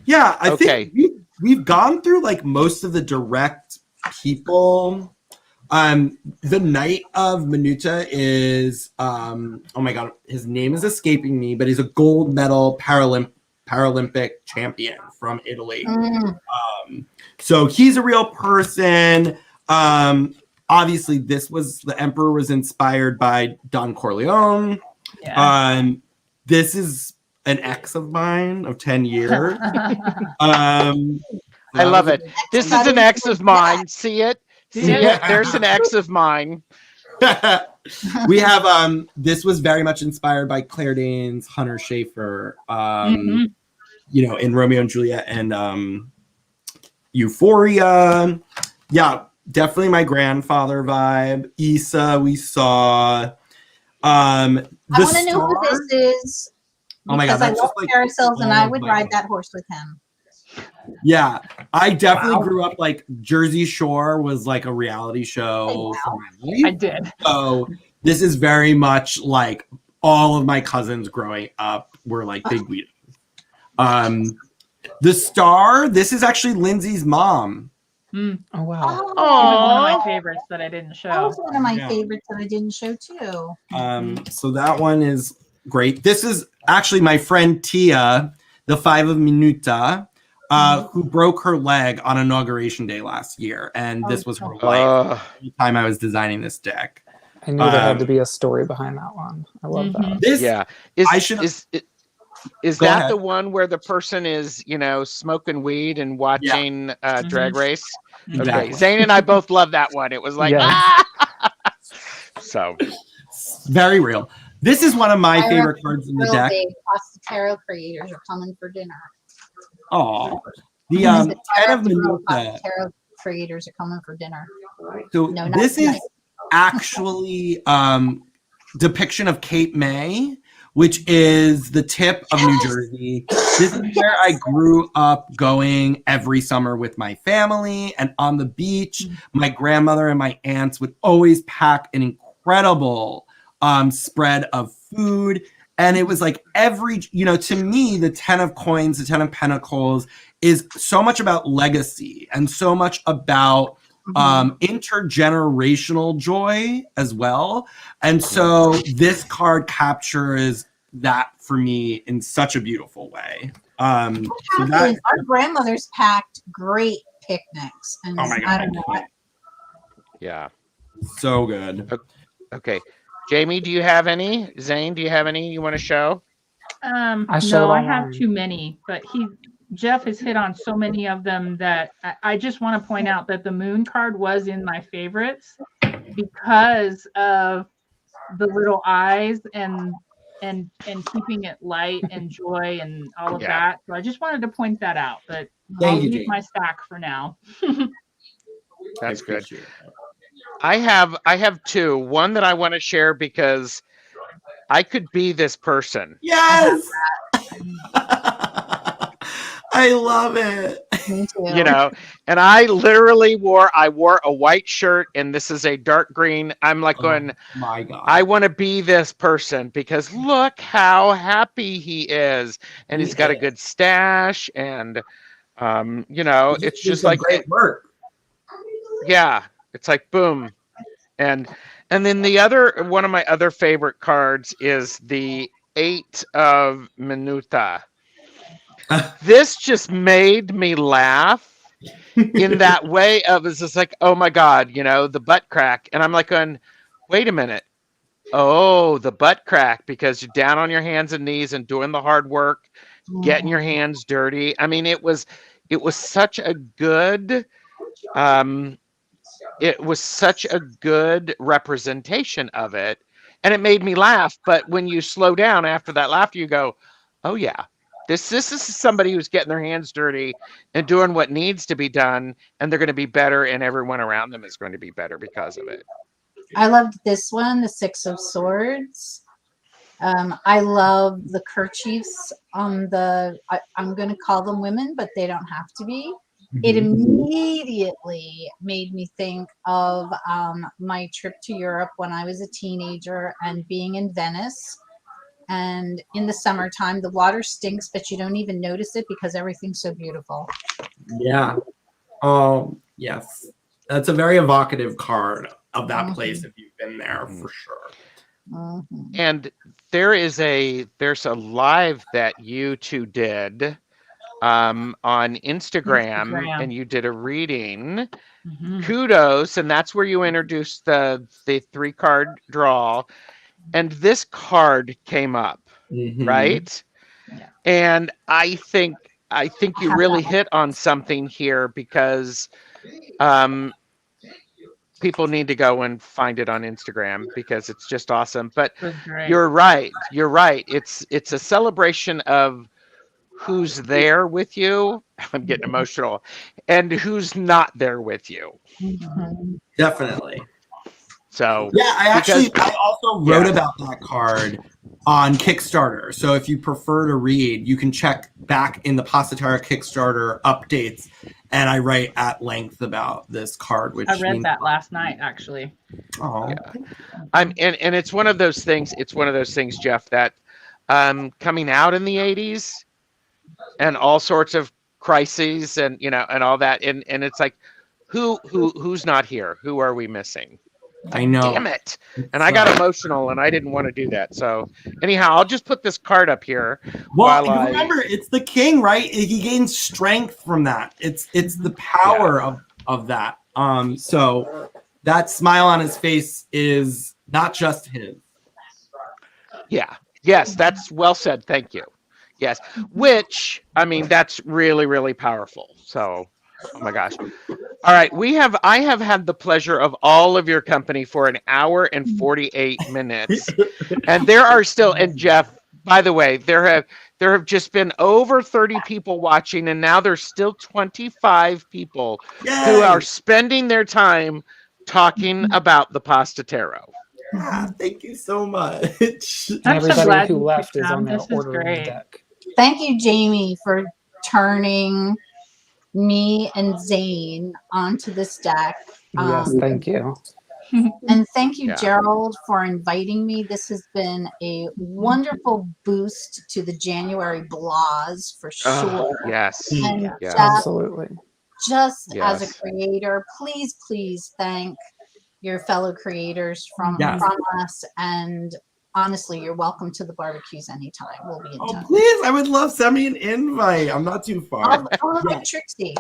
Yeah, I Okay. think we've gone through like most of the direct people. The Knight of Minuta is oh my god, his name is escaping me, but he's a gold medal Paralympic champion from Italy. So he's a real person. Obviously, the Emperor was inspired by Don Corleone. Yeah. This is an ex of mine of 10 years. I love it. This is an ex of mine. See it? See Yeah. it? There's an ex of mine. We have this was very much inspired by Claire Danes, Hunter Schafer, in Romeo and Juliet and Euphoria. Yeah, definitely my grandfather vibe. Issa, we saw. I want to know who this is. Oh my god, Because I that's love just like carousels and all I of would my ride life. that horse with him. Yeah, I definitely Wow. grew up like Jersey Shore was like a reality show for my life. I did. So this is very much like all of my cousins growing up were like big Guidos. The star, this is actually Lindsay's mom. Oh wow. It was one of my Aw. favorites that I didn't That show. was one of my Yeah. favorites that I didn't show too. So that one is great. This is actually my friend Tia, the 5 of Minuta, who broke her leg on Inauguration Day last year. And this was her life the time I was designing this deck. I knew there had to be a story behind that one. I love that. This, Yeah. I should- Is Go that ahead. the one where the person is, smoking weed and watching Drag Race? Exactly. Okay. Zane and I both love that one. It was like, Yes. So, very real. This is one of my I favorite cards in the Real deck. big Pasta Tarot creators are coming for dinner. Oh, the The 10 of Tarot Minuta. Tarot creators are coming for dinner. So No, not this tonight. is actually depiction of Cape May, which is the tip of New Jersey. This is where I grew up going every summer with my family, and on the beach, my grandmother and my aunts would always pack an incredible spread of food. And it was like to me, the 10 of coins, the 10 of pentacles is so much about legacy and so much about intergenerational joy as well. And so this card captures that for me in such a beautiful way. So that, our grandmothers packed great picnics, and oh my God, I don't know. Yeah. so good. Okay. Jamie, do you have any? Zane, do you have any you want to show? I showed No, I all have mine. too many, but Jeff has hit on so many of them that I just want to point out that the moon card was in my favorites because of the little eyes and keeping it light and joy and all of that. So I just wanted to point that out, but I'll leave my stack for now. That's good. I have two. One that I want to share because I could be this person. Yes. I love it. Me too. You know, and I literally wore a white shirt and this is a dark green. I'm like going, my God. I want to be this person because look how happy he is. And he's got a good stash and you know, it's just like great work. Yeah, it's like boom. And then the other one of my other favorite cards is the 8 of Minuta. This just made me laugh in that way of it's just like, oh my God, you know, the butt crack. And I'm like going, wait a minute. Oh, the butt crack, because you're down on your hands and knees and doing the hard work, getting your hands dirty. I mean, it was such a good representation of it, and it made me laugh. But when you slow down after that laughter, you go, oh yeah, this is somebody who's getting their hands dirty and doing what needs to be done, and they're going to be better, and everyone around them is going to be better because of it. I loved this one, the 6 of Swords. I love the kerchiefs on I'm going to call them women, but they don't have to be. It immediately made me think of my trip to Europe when I was a teenager and being in Venice. And in the summertime, the water stinks, but you don't even notice it because everything's so beautiful. Yeah. Yes. That's a very evocative card of that place if you've been there for sure. And there's a live that you two did on Instagram, and you did a reading. Kudos. And that's where you introduced the 3-card draw. And this card came up, right? Yeah. And I think you really hit on something here because people need to go and find it on Instagram because it's just awesome. But you're right. It's a celebration of who's there with you. I'm getting emotional. And who's not there with you. Definitely. So yeah, I also wrote about that card on Kickstarter. So if you prefer to read, you can check back in the Pasta Terra Kickstarter updates, and I write at length about this card. Which I read that last night, actually. Oh, yeah. And it's one of those things. It's one of those things, Jeff, that coming out in the 80s and all sorts of crises and and all that, and it's like, who's not here? Who are we missing? I know. Damn it. And I got emotional and I didn't want to do that. So anyhow, I'll just put this card up here. Well, remember, it's the king, right? He gains strength from that. It's the power of that. So that smile on his face is not just his. Yeah. Yes, that's well said. Thank you. Yes. Which, I mean, that's really, really powerful. So, oh my gosh. All right, I have had the pleasure of all of your company for an hour and 48 minutes. And there are still, and Jeff, by the way, there have just been over 30 people watching, and now there's still 25 people who are spending their time talking about the Pasta Tarot. Thank you so much. Everybody who left is on their ordering deck. Thank you, Jamie, for turning me and Zane onto this deck. Yes, thank you. And thank you, Gerald, for inviting me. This has been a wonderful boost to the January blahs for sure. Yes. And absolutely. just as a Yes. creator, please thank your fellow creators from Yes. us. And honestly, you're welcome to the barbecues anytime. We'll be in Oh, touch. please. I would love send me an invite. I'm not too far. I'll invite Yes. Trixie.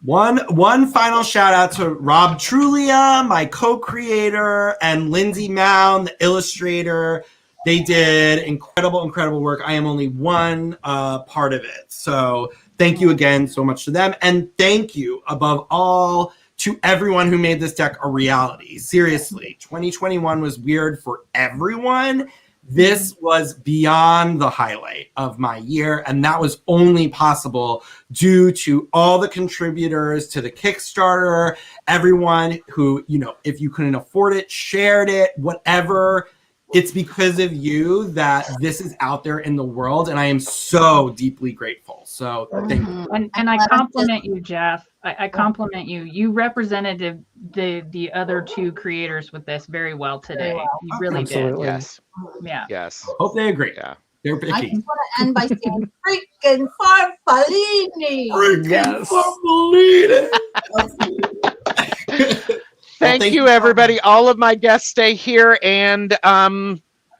One final shout out to Rob Truglia, my co-creator, and Lindsay Mound, the illustrator. They did incredible work. I am only one part of it. So thank you again so much to them. And thank you above all to everyone who made this deck a reality. Seriously, 2021 was weird for everyone. This was beyond the highlight of my year, and that was only possible due to all the contributors to the Kickstarter, everyone who, you know, if you couldn't afford it, shared it, whatever. It's because of you that this is out there in the world, and I am so deeply grateful. So thank you. And I compliment you, Jeff. I compliment you. You represented the other two creators with this very well today. You really Absolutely. Yes. did. Yeah. Yes. Hope they agree. Yeah. They're I picky. just want to end by saying freaking Farfallini. Yes. Thank you, everybody. All of my guests stay here, and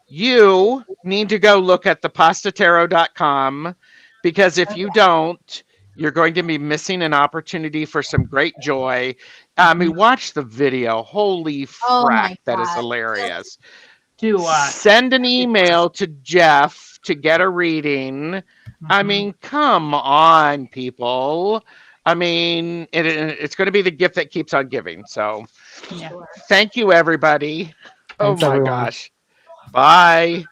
you need to go look at thepastatero.com, because if you don't, you're going to be missing an opportunity for some great joy. I mean, watch the video. Holy Oh my frack, that is God. hilarious. Do what? Send an email to Jeff to get a reading. I mean, come on, people. I mean, it's going to be the gift that keeps on giving. So Yeah. thank you, everybody. Oh Thanks, my everyone. gosh. Bye.